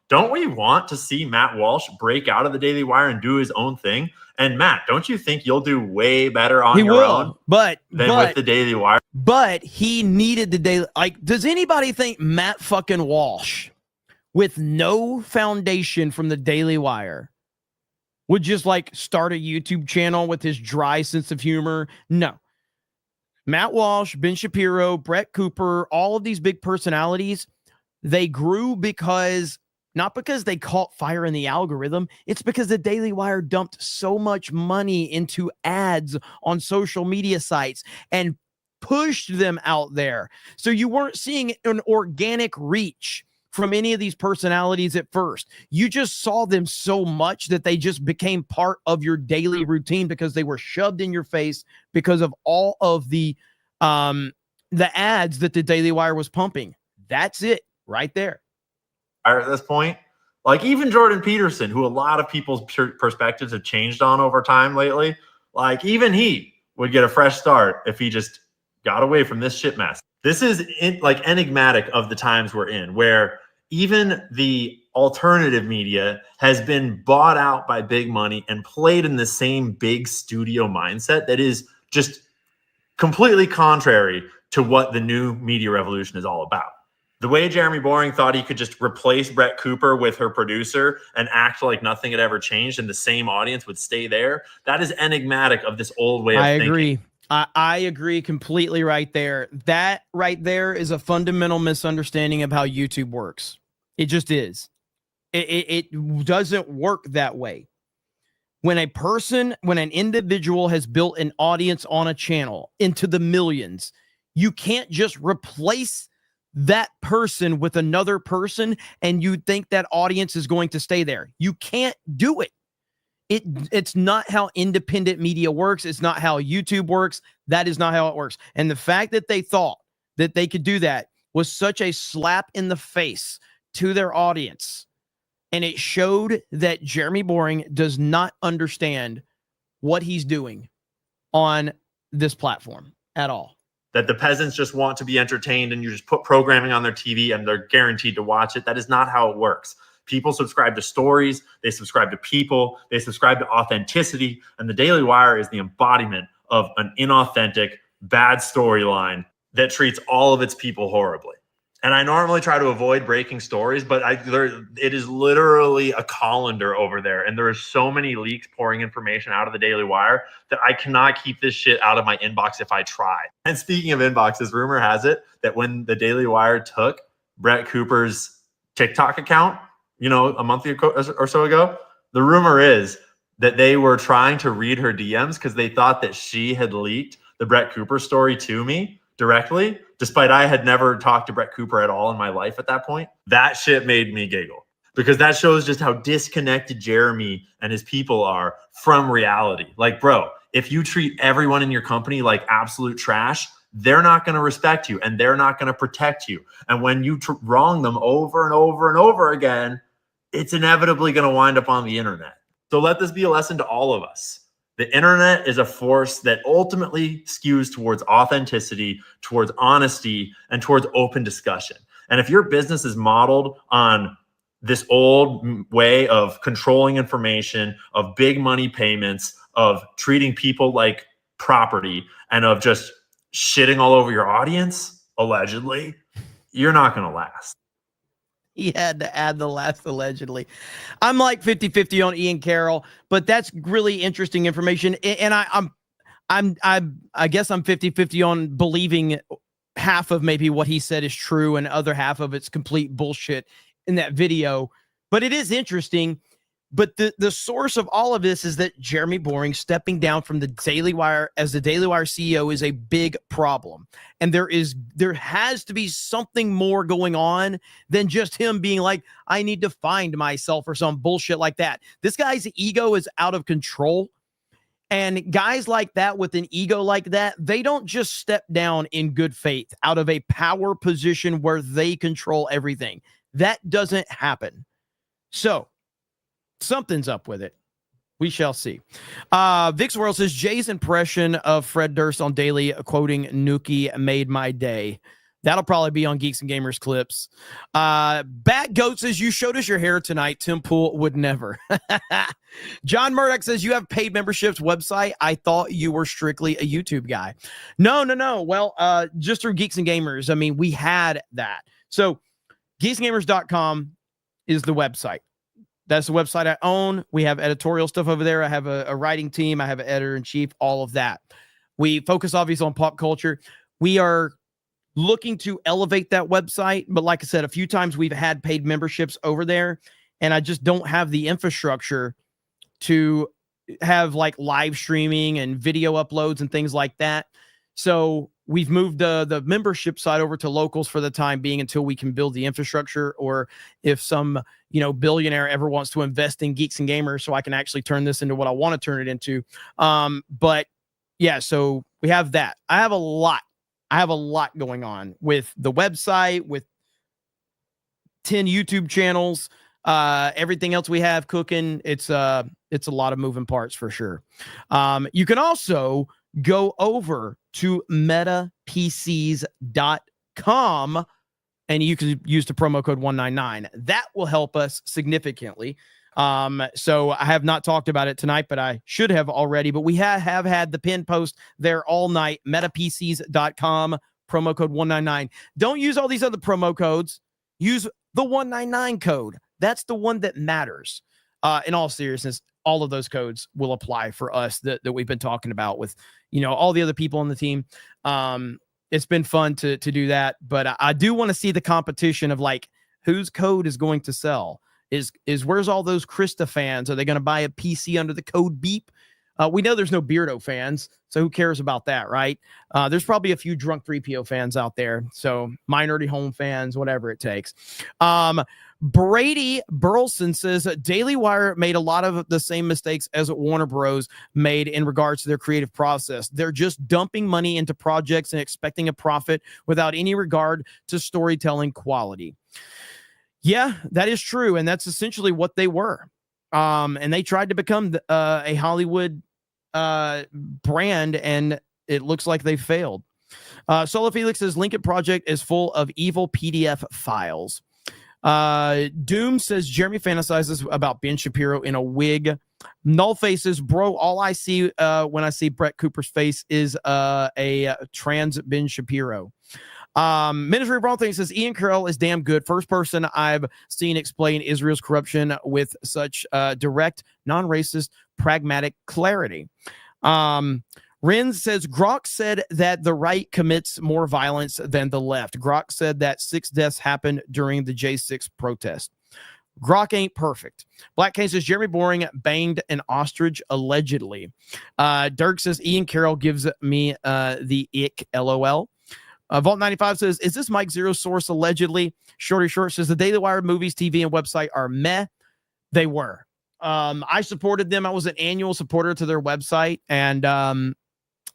Don't we want to see Matt Walsh break out of the Daily Wire and do his own thing? And Matt, don't you think you'll do way better on your own than with the Daily Wire? But he needed the Daily. Like, does anybody think Matt fucking Walsh, with no foundation from the Daily Wire, would just like start a YouTube channel with his dry sense of humor? No. Matt Walsh, Ben Shapiro, Brett Cooper, all of these big personalities, they grew not because they caught fire in the algorithm. It's because the Daily Wire dumped so much money into ads on social media sites and pushed them out there. So you weren't seeing an organic reach from any of these personalities at first. You just saw them so much that they just became part of your daily routine because they were shoved in your face because of all of the ads that the Daily Wire was pumping. That's it right there. At this point, like even Jordan Peterson, who a lot of people's perspectives have changed on over time lately, like even he would get a fresh start if he just got away from this shit mess. This is like enigmatic of the times we're in, where even the alternative media has been bought out by big money and played in the same big studio mindset that is just completely contrary to what the new media revolution is all about. The way Jeremy Boring thought he could just replace Brett Cooper with her producer and act like nothing had ever changed and the same audience would stay there, that is enigmatic of this old way of thinking. I agree. I agree completely right there. That right there is a fundamental misunderstanding of how YouTube works. It just is. It doesn't work that way. When an individual has built an audience on a channel into the millions, you can't just replace that person with another person and you think that audience is going to stay there. You can't do it. It's not how independent media works. It's not how YouTube works. That is not how it works. And the fact that they thought that they could do that was such a slap in the face to their audience. And it showed that Jeremy Boring does not understand what he's doing on this platform at all. That the peasants just want to be entertained and you just put programming on their TV and they're guaranteed to watch it. That is not how it works. People subscribe to stories. They subscribe to people. They subscribe to authenticity. And the Daily Wire is the embodiment of an inauthentic, bad storyline that treats all of its people horribly. And I normally try to avoid breaking stories, but it is literally a colander over there. And there are so many leaks pouring information out of the Daily Wire that I cannot keep this shit out of my inbox if I try. And speaking of inboxes, rumor has it that when the Daily Wire took Brett Cooper's TikTok account, a month or so ago, the rumor is that they were trying to read her DMs because they thought that she had leaked the Brett Cooper story to me directly, despite I had never talked to Brett Cooper at all in my life at that point. That shit made me giggle because that shows just how disconnected Jeremy and his people are from reality. Like, bro, if you treat everyone in your company like absolute trash, they're not going to respect you and they're not going to protect you. And when you wrong them over and over and over again, it's inevitably going to wind up on the internet. So let this be a lesson to all of us. The internet is a force that ultimately skews towards authenticity, towards honesty, and towards open discussion. And if your business is modeled on this old way of controlling information, of big money payments, of treating people like property, and of just shitting all over your audience, allegedly, you're not going to last. He had to add the last allegedly. I'm like 50-50 on Ian Carroll, but that's really interesting information. And I guess I'm 50-50 on believing half of maybe what he said is true and other half of it's complete bullshit in that video. But it is interesting. But the source of all of this is that Jeremy Boring stepping down from the Daily Wire as the Daily Wire CEO is a big problem. And there has to be something more going on than just him being like, I need to find myself or some bullshit like that. This guy's ego is out of control. And guys like that with an ego like that, they don't just step down in good faith out of a power position where they control everything. That doesn't happen. So something's up with it. We shall see. Vix World says Jay's impression of Fred Durst on Daily quoting Nuki made my day. That'll probably be on Geeks and Gamers clips. Bat Goat says, you showed us your hair tonight. Tim Pool would never. John Murdoch says, you have paid memberships website. I thought you were strictly a YouTube guy. No. Well, just through Geeks and Gamers. I mean, we had that. So geeksandgamers.com is the website. That's the website I own. We have editorial stuff over there. I have a writing team. I have an editor-in-chief, all of that. We focus obviously on pop culture. We are looking to elevate that website. But like I said, a few times we've had paid memberships over there, and I just don't have the infrastructure to have like live streaming and video uploads and things like that. So we've moved the membership side over to locals for the time being until we can build the infrastructure, or if some, billionaire ever wants to invest in Geeks and Gamers so I can actually turn this into what I want to turn it into. But yeah, so we have that. I have a lot going on with the website, with 10 YouTube channels, everything else we have cooking. It's a lot of moving parts for sure. You can also go over to metapcs.com and you can use the promo code 199. That will help us significantly. So I have not talked about it tonight, but I should have already. But we have had the pin post there all night. Metapcs.com, promo code 199. Don't use all these other promo codes. Use the 199 code. That's the one that matters. In all seriousness, all of those codes will apply for us that we've been talking about with, all the other people on the team. It's been fun to do that, but I do want to see the competition of like whose code is going to sell. Is where's all those Krista fans? Are they going to buy a PC under the code beep? We know there's no Beardo fans, so who cares about that, right? There's probably a few drunk 3PO fans out there, so Minority Home fans, whatever it takes. Brady Burleson says Daily Wire made a lot of the same mistakes as Warner Bros. Made in regards to their creative process. They're just dumping money into projects and expecting a profit without any regard to storytelling quality. Yeah, that is true, and that's essentially what they were. And they tried to become a Hollywood brand, and it looks like they failed. Solo Felix says Lincoln Project is full of evil PDF files. Doom says Jeremy fantasizes about Ben Shapiro in a wig. Nullface says, bro, all I see when I see Brett Cooper's face is a trans Ben Shapiro. Ministry of Wrong Thing says Ian Carroll is damn good. First person I've seen explain Israel's corruption with such direct, non-racist, pragmatic clarity. Renz says Grok said that the right commits more violence than the left. Grok said that 6 deaths happened during the J6 protest. Grok ain't perfect. Black K says Jeremy Boring banged an ostrich allegedly. Dirk says Ian Carroll gives me the ick, LOL. Vault 95 says, is this Mike Zero's source allegedly? Shorty Short says the Daily Wire movies, TV, and website are meh. They were. I supported them. I was an annual supporter to their website. And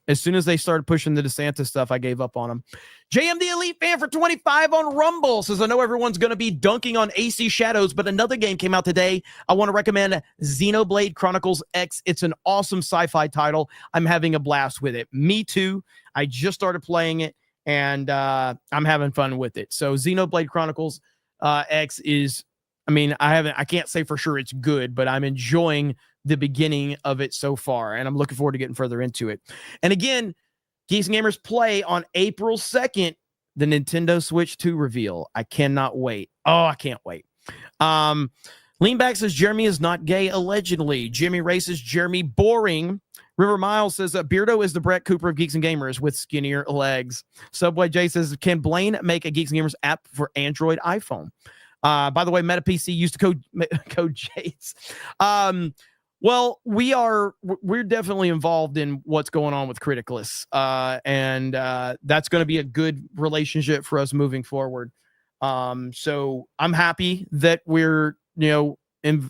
as soon as they started pushing the DeSantis stuff, I gave up on them. JM the Elite Fan for 25 on Rumble says, I know everyone's going to be dunking on AC Shadows, but another game came out today. I want to recommend Xenoblade Chronicles X. It's an awesome sci-fi title. I'm having a blast with it. Me too. I just started playing it, and I'm having fun with it. So Xenoblade Chronicles X is, I can't say for sure it's good, but I'm enjoying the beginning of it so far, and I'm looking forward to getting further into it. And again, Geeks and Gamers play on April 2nd, the Nintendo Switch 2 reveal. I cannot wait. Oh, I can't wait. Leanback says Jeremy is not gay, allegedly. Jimmy Ray says Jeremy boring. River Miles says Beardo is the Brett Cooper of Geeks and Gamers with skinnier legs. Subway J says, can Blaine make a Geeks and Gamers app for Android iPhone? By the way, MetaPC used to code J's. Well, we're definitely involved in what's going on with Criticalist. And that's going to be a good relationship for us moving forward. So I'm happy that we're,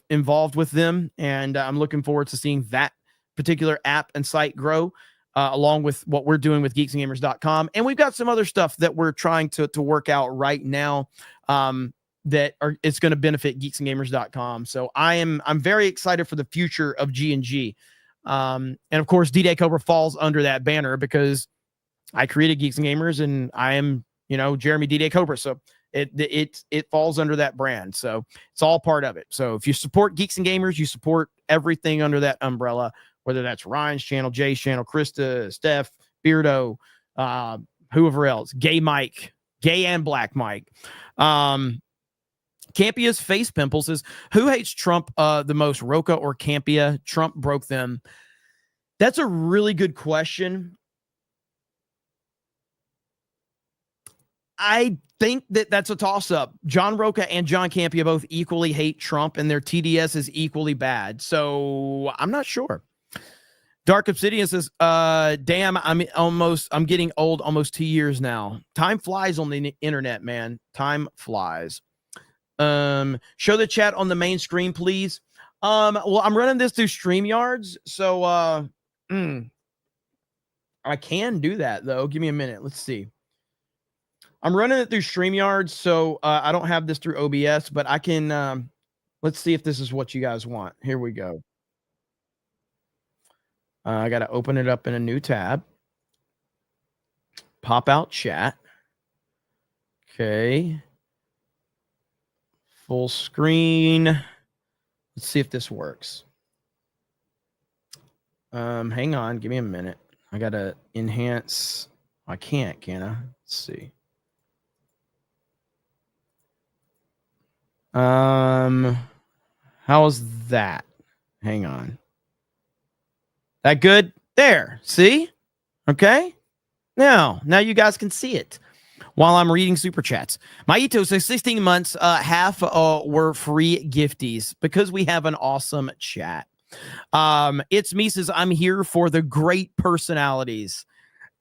involved with them, and I'm looking forward to seeing that particular app and site grow, along with what we're doing with geeksandgamers.com. And we've got some other stuff that we're trying to work out right now, it's going to benefit geeksandgamers.com. So I'm very excited for the future of G&G. And of course, D-Day Cobra falls under that banner because I created Geeks and Gamers, and I am, Jeremy D-Day Cobra. So it falls under that brand. So it's all part of it. So if you support Geeks and Gamers, you support everything under that umbrella, whether that's Ryan's channel, Jay's channel, Krista, Steph, Beardo, whoever else, Gay Mike, Gay and Black Mike. Campia's Face Pimple says, who hates Trump the most, Roca or Campia? Trump broke them. That's a really good question. I think that's a toss-up. John Roca and John Campia both equally hate Trump, and their TDS is equally bad. So I'm not sure. Dark Obsidian says, damn, I'm getting old, almost 2 years now. Time flies on the internet, man. Time flies. Show the chat on the main screen, please. Well, I'm running this through StreamYards, so I can do that, though. Give me a minute. Let's see. I'm running it through StreamYards, so I don't have this through OBS, but I can, let's see if this is what you guys want. Here we go. I got to open it up in a new tab. Pop out chat. Okay. Full screen. Let's see if this works. Hang on. Give me a minute. I got to enhance. I can't, can I? Let's see. How's that? Hang on. That good? There. See? Okay. Now you guys can see it while I'm reading super chats. Maito says 16 months, half were free gifties because we have an awesome chat. It's me says I'm here for the great personalities.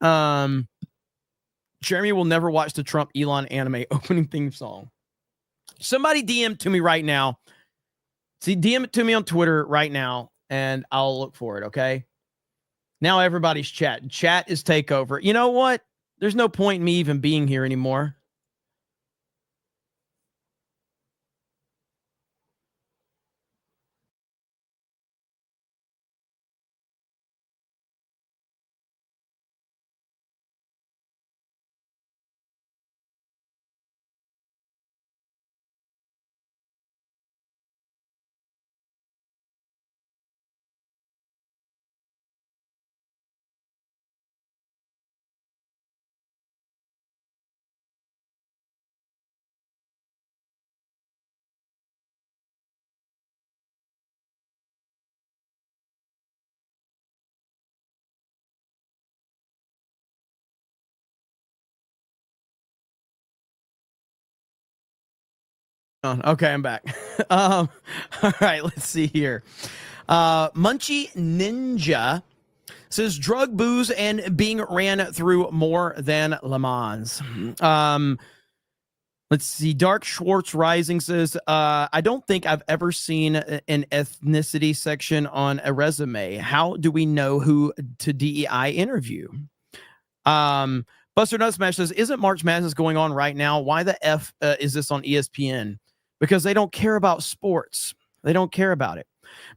Jeremy will never watch the Trump Elon anime opening theme song. Somebody DM to me right now. See, DM it to me on Twitter right now, and I'll look for it, okay? Now everybody's chatting. Chat is takeover. You know what? There's no point in me even being here anymore. Okay, I'm back. All right, let's see here. Munchie Ninja says drug, booze, and being ran through more than Le Mans. Let's see. Dark Schwartz Rising says, I don't think I've ever seen an ethnicity section on a resume. How do we know who to DEI interview? Buster Nutsmash says, isn't March Madness going on right now? Why the F is this on ESPN? Because they don't care about sports. They don't care about it.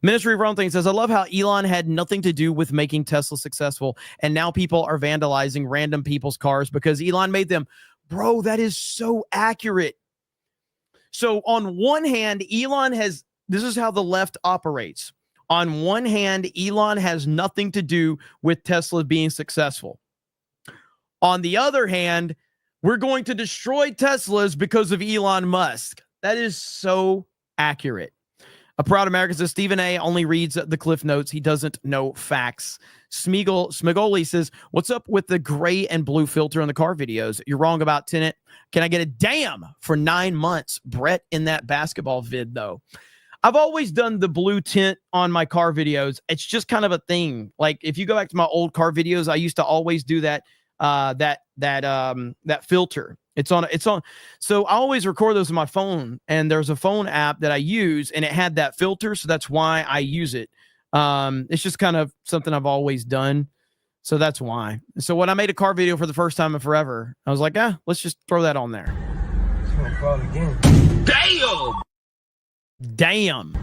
Ministry of Wrong Thing says, I love how Elon had nothing to do with making Tesla successful, and now people are vandalizing random people's cars because Elon made them. Bro, that is so accurate. So on one hand, this is how the left operates. On one hand, Elon has nothing to do with Tesla being successful. On the other hand, we're going to destroy Teslas because of Elon Musk. That is so accurate. A Proud American says Stephen A. only reads the Cliff Notes. He doesn't know facts. Smigoli says, what's up with the gray and blue filter on the car videos? You're wrong about Tenet. Can I get a damn for 9 months? Brett in that basketball vid, though. I've always done the blue tint on my car videos. It's just kind of a thing. Like if you go back to my old car videos, I used to always do that filter. It's on. So I always record those on my phone, and there's a phone app that I use, and it had that filter. So that's why I use it. It's just kind of something I've always done. So that's why. So when I made a car video for the first time in forever, I was like, let's just throw that on there. Damn. Damn.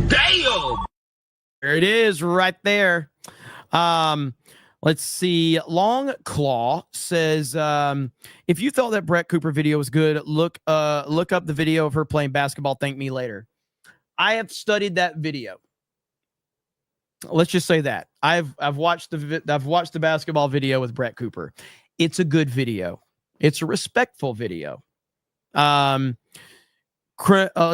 Damn. There it is right there. Let's see. Long Claw says, if you thought that Brett Cooper video was good, look up the video of her playing basketball. Thank me later. I have studied that video. Let's just say that I've watched the basketball video with Brett Cooper. It's a good video. It's a respectful video. Let's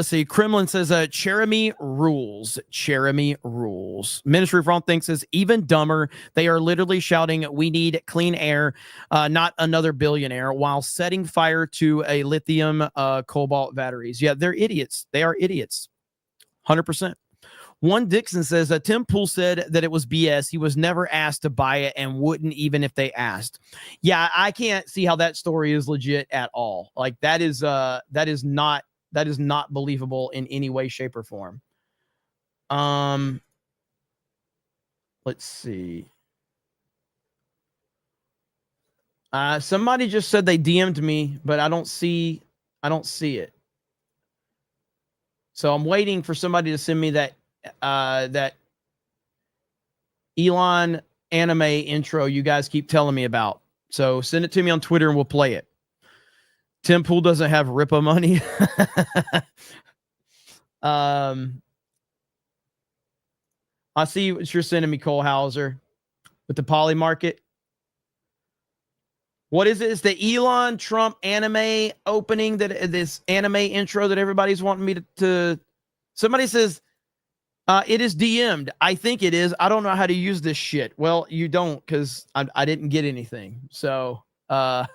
see. Kremlin says, Cherami rules. Cherami rules. Ministry of Wrong Things says, even dumber. They are literally shouting, we need clean air, not another billionaire, while setting fire to a lithium cobalt batteries. Yeah, they're idiots. They are idiots. 100%. One Dixon says, Tim Pool said that it was BS. He was never asked to buy it and wouldn't even if they asked. Yeah, I can't see how that story is legit at all. Like that is not believable in any way, shape, or form. Let's see. Somebody just said they DM'd me, but I don't see it. So I'm waiting for somebody to send me that Elon anime intro you guys keep telling me about. So send it to me on Twitter and we'll play it. Tim Pool doesn't have Ripa money. I see what you're sending me, Cole Hauser, with the poly market. What is it? It's the Elon Trump anime opening, that this anime intro that everybody's wanting me to somebody says it is DM'd. I think it is. I don't know how to use this shit. Well, you don't, because I didn't get anything. So all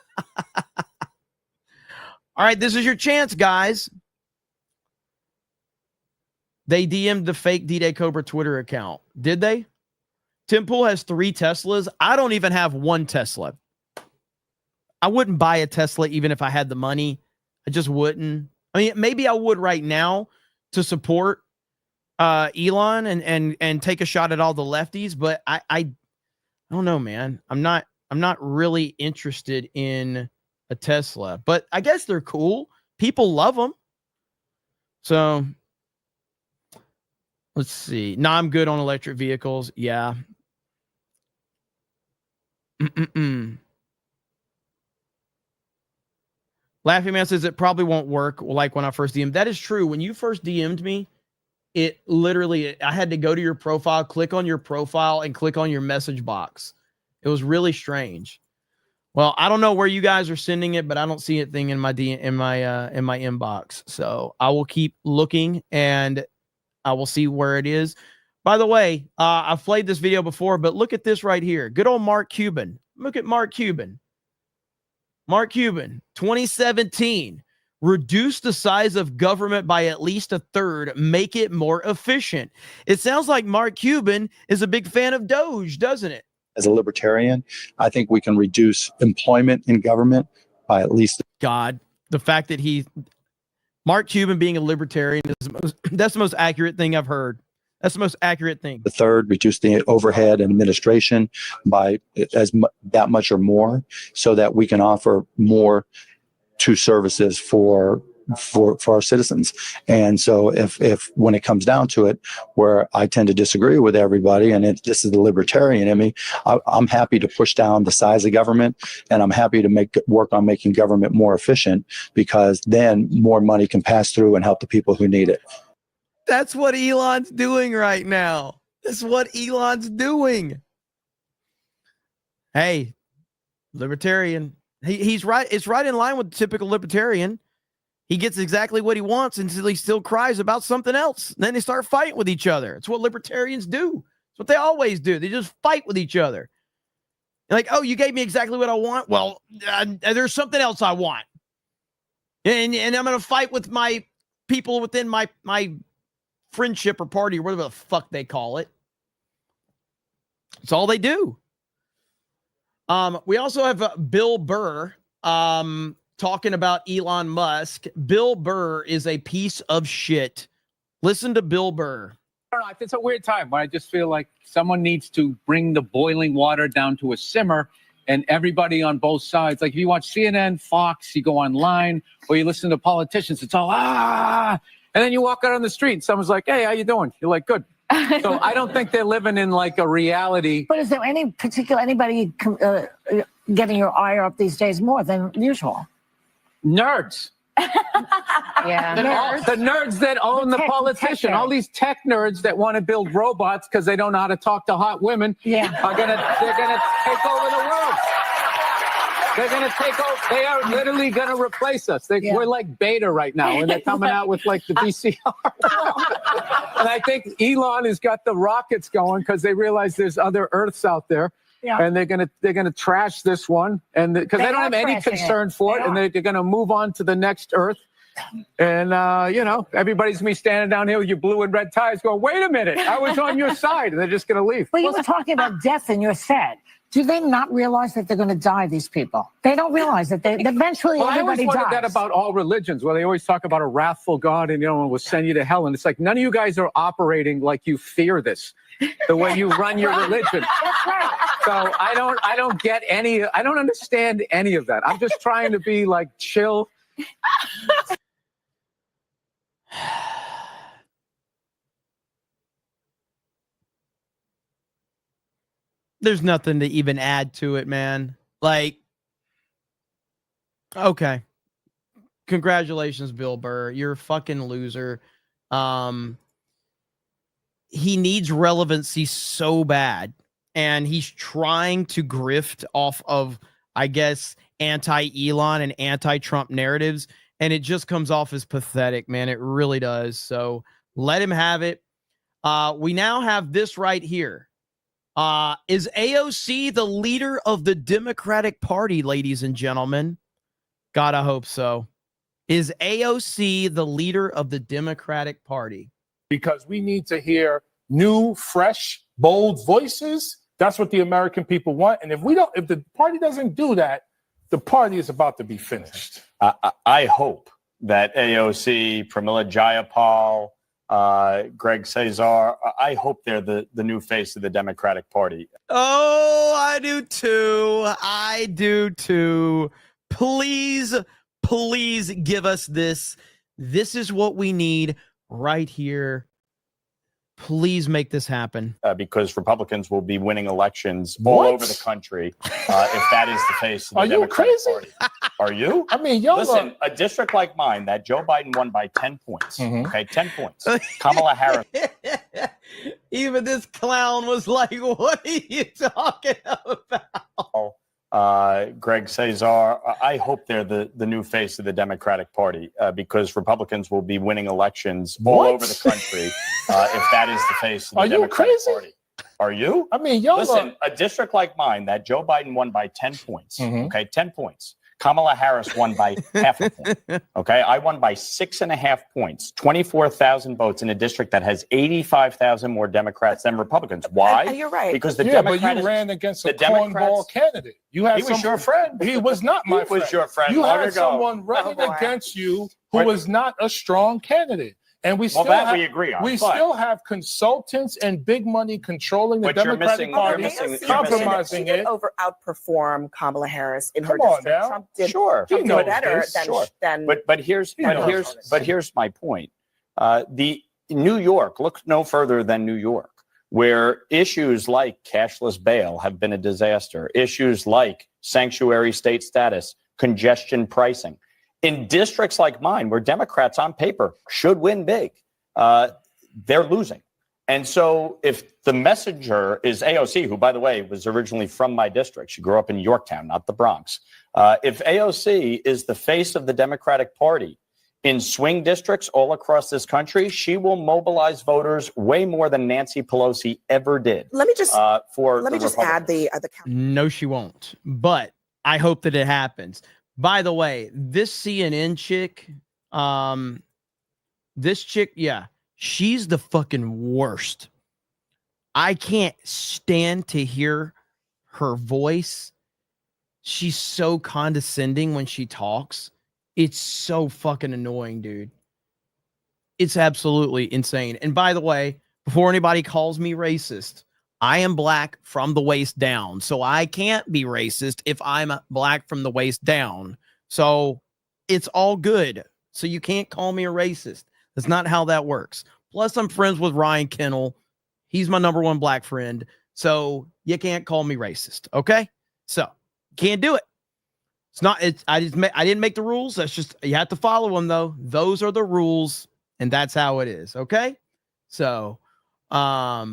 right, this is your chance, guys. They DM'd the fake D-Day Cobra Twitter account. Did they? Tim Pool has 3 Teslas. I don't even have 1 Tesla. I wouldn't buy a Tesla even if I had the money. I just wouldn't. I mean, maybe I would right now to support Elon and take a shot at all the lefties, but I don't know, man. I'm not really interested in a Tesla, but I guess they're cool. People love them. So let's see. No, I'm good on electric vehicles. Yeah. Laughing Man says it probably won't work like when I first DM'd. That is true. When you first DM'd me, it literally, I had to go to your profile, click on your profile, and click on your message box. It was really strange. Well, I don't know where you guys are sending it, but I don't see anything in my inbox. So I will keep looking and I will see where it is. By the way, I've played this video before, but look at this right here. Good old Mark Cuban. Look at Mark Cuban. Mark Cuban, 2017. Reduce the size of government by at least 1/3. Make it more efficient. It sounds like Mark Cuban is a big fan of Doge, doesn't it? As a libertarian, I think we can reduce employment in government by at least. God, the fact that Mark Cuban being a libertarian that's the most accurate thing I've heard. That's the most accurate thing. 1/3, reduce the overhead and administration by that much or more, so that we can offer more to services for our citizens. And so if when it comes down to it, where I tend to disagree with everybody, and this is the libertarian in me, I'm happy to push down the size of government, and I'm happy to work on making government more efficient, because then more money can pass through and help the people who need it. That's what Elon's doing right now. That's what Elon's doing. Hey, libertarian. He's right. It's right in line with the typical libertarian. He gets exactly what he wants until he still cries about something else. Then they start fighting with each other. It's what libertarians do. It's what they always do. They just fight with each other. Like, oh, you gave me exactly what I want. Well, there's something else I want. And I'm going to fight with my people within my friendship or party or whatever the fuck they call it. It's all they do. We also have Bill Burr talking about Elon Musk. Bill Burr is a piece of shit. Listen to Bill Burr. I don't know. It's a weird time when I just feel like someone needs to bring the boiling water down to a simmer, and everybody on both sides. Like if you watch CNN, Fox, you go online, or you listen to politicians, it's all, and then you walk out on the street and someone's like, hey, how you doing? You're like, good. So I don't think they're living in like a reality. But is there anybody getting your ire up these days more than usual? Nerds. Yeah. The nerds that own the politician, all these tech nerds that want to build robots because they don't know how to talk to hot women, they're gonna take over the world. They're gonna take over. They are literally gonna replace us. We're like beta right now, and they're coming out with like the VCR. And I think Elon has got the rockets going because they realize there's other Earths out there. Yeah. And they're gonna trash this one, and because they don't have any concern for it, and they're gonna move on to the next Earth. And everybody's gonna be standing down here with your blue and red ties, going, "Wait a minute, I was on your side," and they're just gonna leave. But you were talking about death in your set. Do they not realize that they're going to die? These people, they don't realize that they eventually Well, I always everybody wondered dies. that about all religions, where they always talk about a wrathful God and will send you to hell, and it's like none of you guys are operating like you fear this, the way you run your religion. That's right. So I don't get any. I don't understand any of that. I'm just trying to be like chill. There's nothing to even add to it, man. Like, okay. Congratulations, Bill Burr. You're a fucking loser. He needs relevancy so bad, and he's trying to grift off of, I guess, anti-Elon and anti-Trump narratives, and it just comes off as pathetic, man. It really does. So let him have it. We now have this right here. Is AOC the leader of the Democratic Party, ladies and gentlemen? Gotta hope so. Is AOC the leader of the Democratic Party? Because we need to hear new, fresh, bold voices. That's what the American people want. And if the party doesn't do that, the party is about to be finished. I hope that AOC, Pramila Jayapal, Greg Cesar, I hope they're the new face of the Democratic Party. Oh, I do too. I do too. Please, please give us this. This is what we need right here. Please make this happen. Because Republicans will be winning elections all over the country if that is the face of the Democratic Party. Are you? I mean, y'all listen, a district like mine that Joe Biden won by 10 points. Okay, 10 points. Kamala Harris. Even this clown was like, what are you talking about? Greg Cesar, I hope they're the new face of the Democratic Party because Republicans will be winning elections all over the country if that is the face of the Democratic Party. Are you? I mean, y'all listen, a district like mine that Joe Biden won by 10 points. Okay, 10 points. Kamala Harris won by half a point. Okay, I won by 6.5 points, 24,000 votes in a district that has 85,000 more Democrats than Republicans. Why? And you're right. Because the but Democrats you ran against a cornball candidate. You had He was your friend. He was not my friend. He was your friend You long had ago. someone running against you who was not a strong candidate. And we still that have, we agree on, we but- still have consultants and big money controlling the But you're Democratic missing- Party, you're missing- compromising she did it. outperform Kamala Harris in her Come on district. now. Trump did, Sure. Trump He did knows better this. than, Sure. than But here's my point. The New York, look no further than New York, where issues like cashless bail have been a disaster. Issues like sanctuary state status, congestion pricing. In districts like mine, where Democrats on paper should win big, they're losing. And so if the messenger is AOC, who, by the way, was originally from my district, she grew up in Yorktown, not the Bronx. If AOC is the face of the Democratic Party in swing districts all across this country, she will mobilize voters way more than Nancy Pelosi ever did. Let me just add the No, she won't. But I hope that it happens. By the way, this CNN chick, she's the fucking worst. I can't stand to hear her voice. She's so condescending when she talks. It's so fucking annoying, dude. It's absolutely insane. And by the way, before anybody calls me racist, I am black from the waist down. So I can't be racist if I'm black from the waist down. So it's all good. So you can't call me a racist. That's not how that works. Plus, I'm friends with Ryan Kennel. He's my number one black friend. So you can't call me racist. Okay. So can't do it. It's not, I didn't make the rules. That's just, you have to follow them though. Those are the rules and that's how it is. Okay. So, all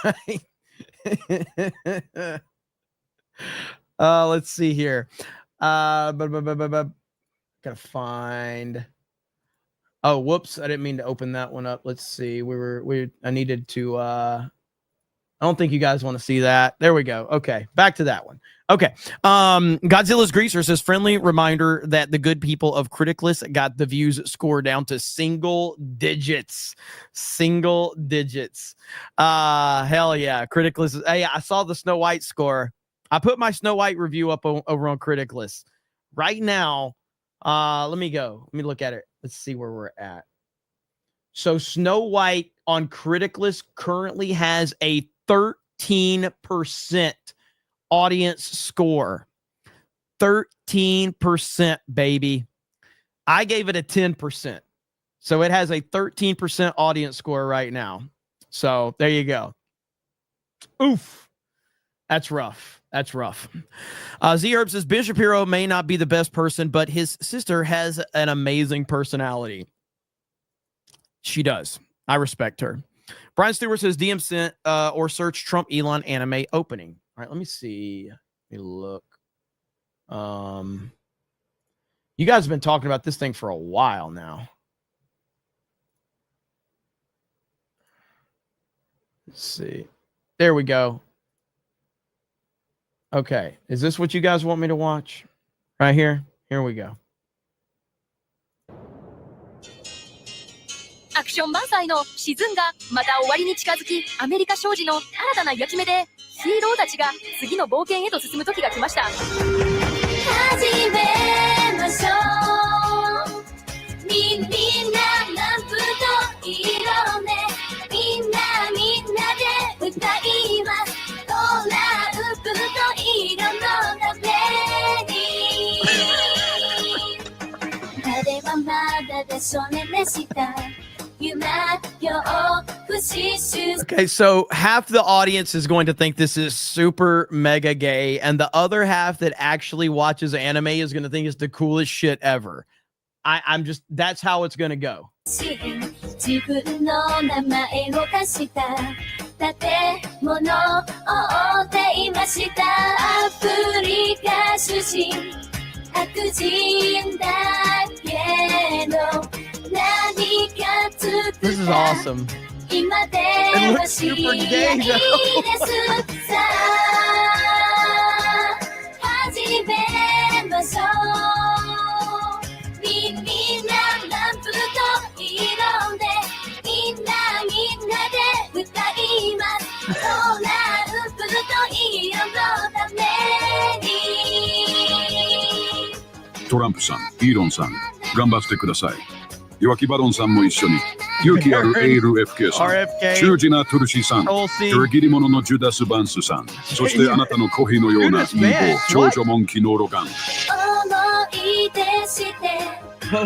right. Let's see here. Gotta find. Oh, whoops! I didn't mean to open that one up. Let's see. I needed to. I don't think you guys want to see that. There we go. Okay, back to that one. Okay. Godzilla's Greaser says, friendly reminder that the good people of Criticless got the views score down to single digits. Single digits. Hell yeah. Criticless. Hey, I saw the Snow White score. I put my Snow White review up over on Criticless. Right now, let me go. Let me look at it. Let's see where we're at. So Snow White on Criticless currently has a 13% audience score. 13%, baby. I gave it a 10%. So it has a 13% audience score right now. So there you go. Oof. That's rough. That's rough. Z-Herb says, Ben Shapiro may not be the best person, but his sister has an amazing personality. She does. I respect her. Brian Stewart says, DM sent or search Trump Elon anime opening. All right, let me see. Let me look. You guys have been talking about this thing for a while now. Let's see. There we go. Okay. Is this what you guys want me to watch? Right here? Here we go. アクション満載のシズンがまた終わりに近づき、アメリカ商事の新たな焼き目でヒーローたちが次の冒険へと進む時が来ました。始めましょう。みんなランプと色ね。みんなで歌います。トランプと色のために。誰はまだでそれでした。Okay, so half the audience is going to think this is super mega gay, and the other half that actually watches anime is going to think it's the coolest shit ever. I'm just, that's how it's going to go. 自分の名前を貸した建物を追っていました。アフリカ出身白人だけど This is awesome. It looks super gay, Trump さん、イーロンさん、頑張ってください。岩木バロンさんも一緒に。勇気あるエール FK さん、忠実なトゥルシーさん、裏切り者のジュダス・バンスさん、そしてあなたのコーヒーのような陰謀、長女モンキノーロガン。僕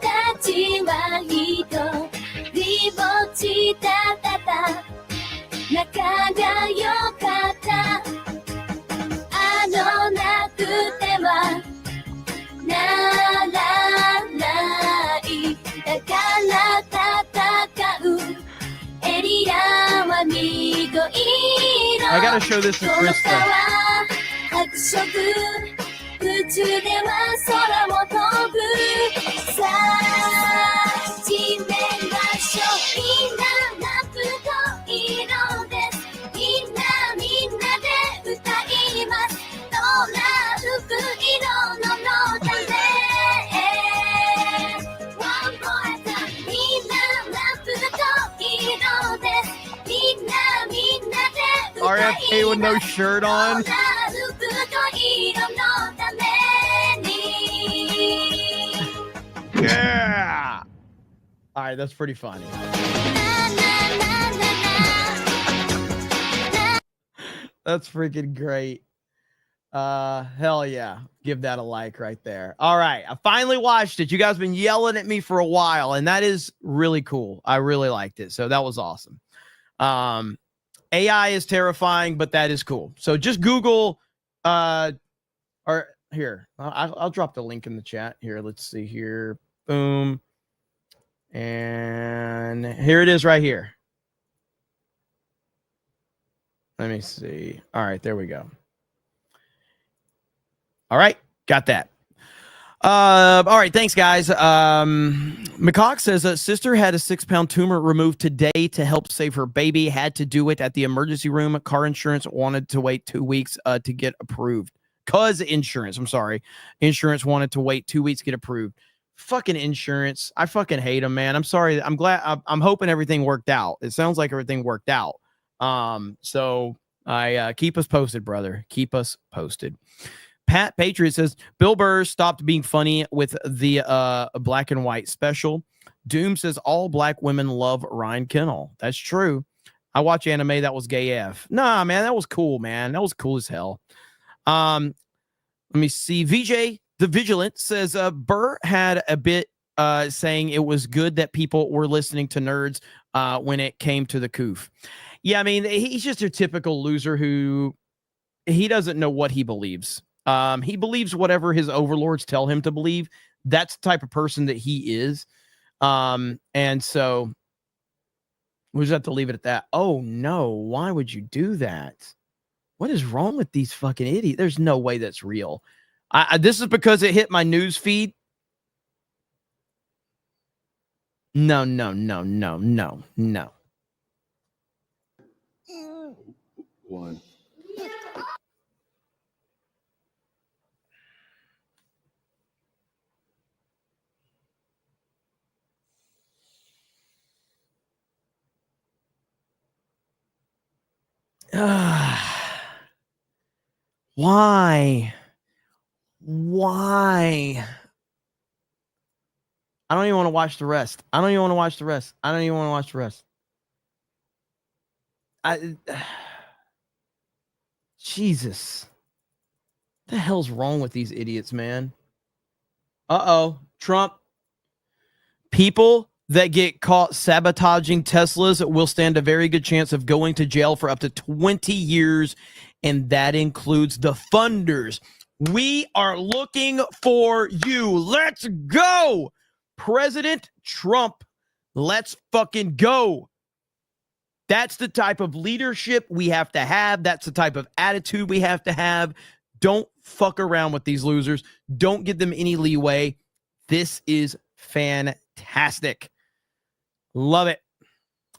たちは一人ぼっちだった仲が良かったなくてはならないだから戦うエリアは緑色 I gotta show this to Krista. 白色宇宙では空を飛ぶさあ始めましょうみんなラップと色ですみんなで歌いますトランプ色のため One more time みんなラップと色ですみんなで歌います RFK with no shirt on. Yeah. All right, that's pretty funny. That's freaking great. Hell yeah. Give that a like right there. All right. I finally watched it. You guys have been yelling at me for a while, and that is really cool. I really liked it. So that was awesome. AI is terrifying, but that is cool. So just Google, or here, I'll drop the link in the chat here. Let's see here. Boom. And here it is right here. Let me see. All right, there we go. All right, got that. All right, thanks, guys. McCock says a sister had a 6-pound tumor removed today to help save her baby. Had to do it at the emergency room. Car insurance wanted to wait 2 weeks to get approved. Insurance wanted to wait 2 weeks to get approved. Fucking insurance. I fucking hate them, man. I'm sorry. I'm glad. I'm hoping everything worked out. It sounds like everything worked out. So I keep us posted, brother. Keep us posted. Pat Patriot says Bill Burr stopped being funny with the black and white special. Doom says all black women love Ryan Kennel. That's true. I watch anime that was gay AF. Nah, man, that was cool, man. That was cool as hell. Let me see. VJ the Vigilant says Burr had a bit saying it was good that people were listening to nerds when it came to the coof. Yeah, I mean, he's just your typical loser who he doesn't know what he believes. He believes whatever his overlords tell him to believe. That's the type of person that he is. And so we just have to leave it at that. Oh no, why would you do that? What is wrong with these fucking idiots? There's no way that's real. This is because it hit my news feed. No. One. Why? I don't even want to watch the rest. Jesus. What the hell's wrong with these idiots, man? Trump. People that get caught sabotaging Teslas will stand a very good chance of going to jail for up to 20 years, and that includes the funders. We are looking for you. Let's go. President Trump. Let's fucking go. That's the type of leadership we have to have. That's the type of attitude we have to have. Don't fuck around with these losers. Don't give them any leeway. This is fantastic. Love it.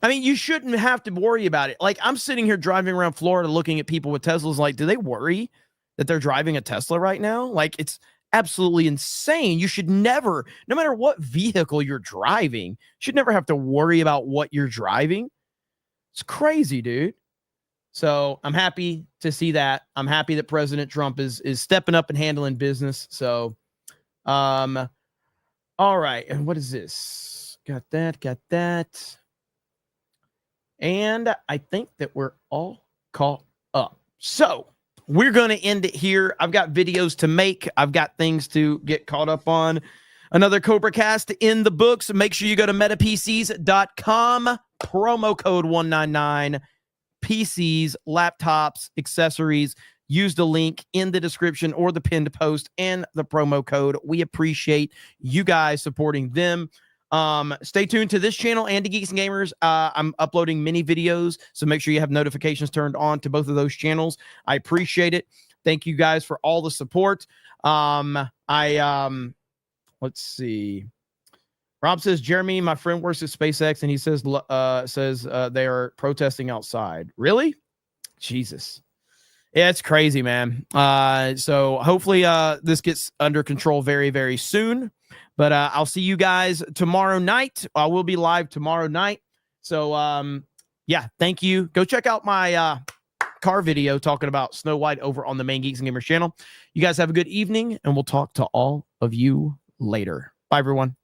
I mean, you shouldn't have to worry about it. Like, I'm sitting here driving around Florida looking at people with Teslas like, do they worry that they're driving a Tesla right now? Like, it's absolutely insane. You should never, no matter what vehicle you're driving, you should never have to worry about what you're driving. It's crazy, dude. So I'm happy to see that. I'm happy that President Trump is stepping up and handling business. So, all right. And what is this? Got that. And I think that we're all caught up. So we're going to end it here. I've got videos to make. I've got things to get caught up on. Another CobraCast in the books. Make sure you go to metapcs.com. Promo code 199. PCs, laptops, accessories. Use the link in the description or the pinned post and the promo code. We appreciate you guys supporting them. Stay tuned to this channel and to Geeks and Gamers. I'm uploading mini videos, so make sure you have notifications turned on to both of those channels. I appreciate it. Thank you guys for all the support. Let's see. Rob says, Jeremy, my friend works at SpaceX, and he says they are protesting outside. Really? Jesus. Yeah, it's crazy, man. So hopefully this gets under control very, very soon. But I'll see you guys tomorrow night. I will be live tomorrow night. So, yeah, thank you. Go check out my car video talking about Snow White over on the main Geeks and Gamers channel. You guys have a good evening, and we'll talk to all of you later. Bye, everyone.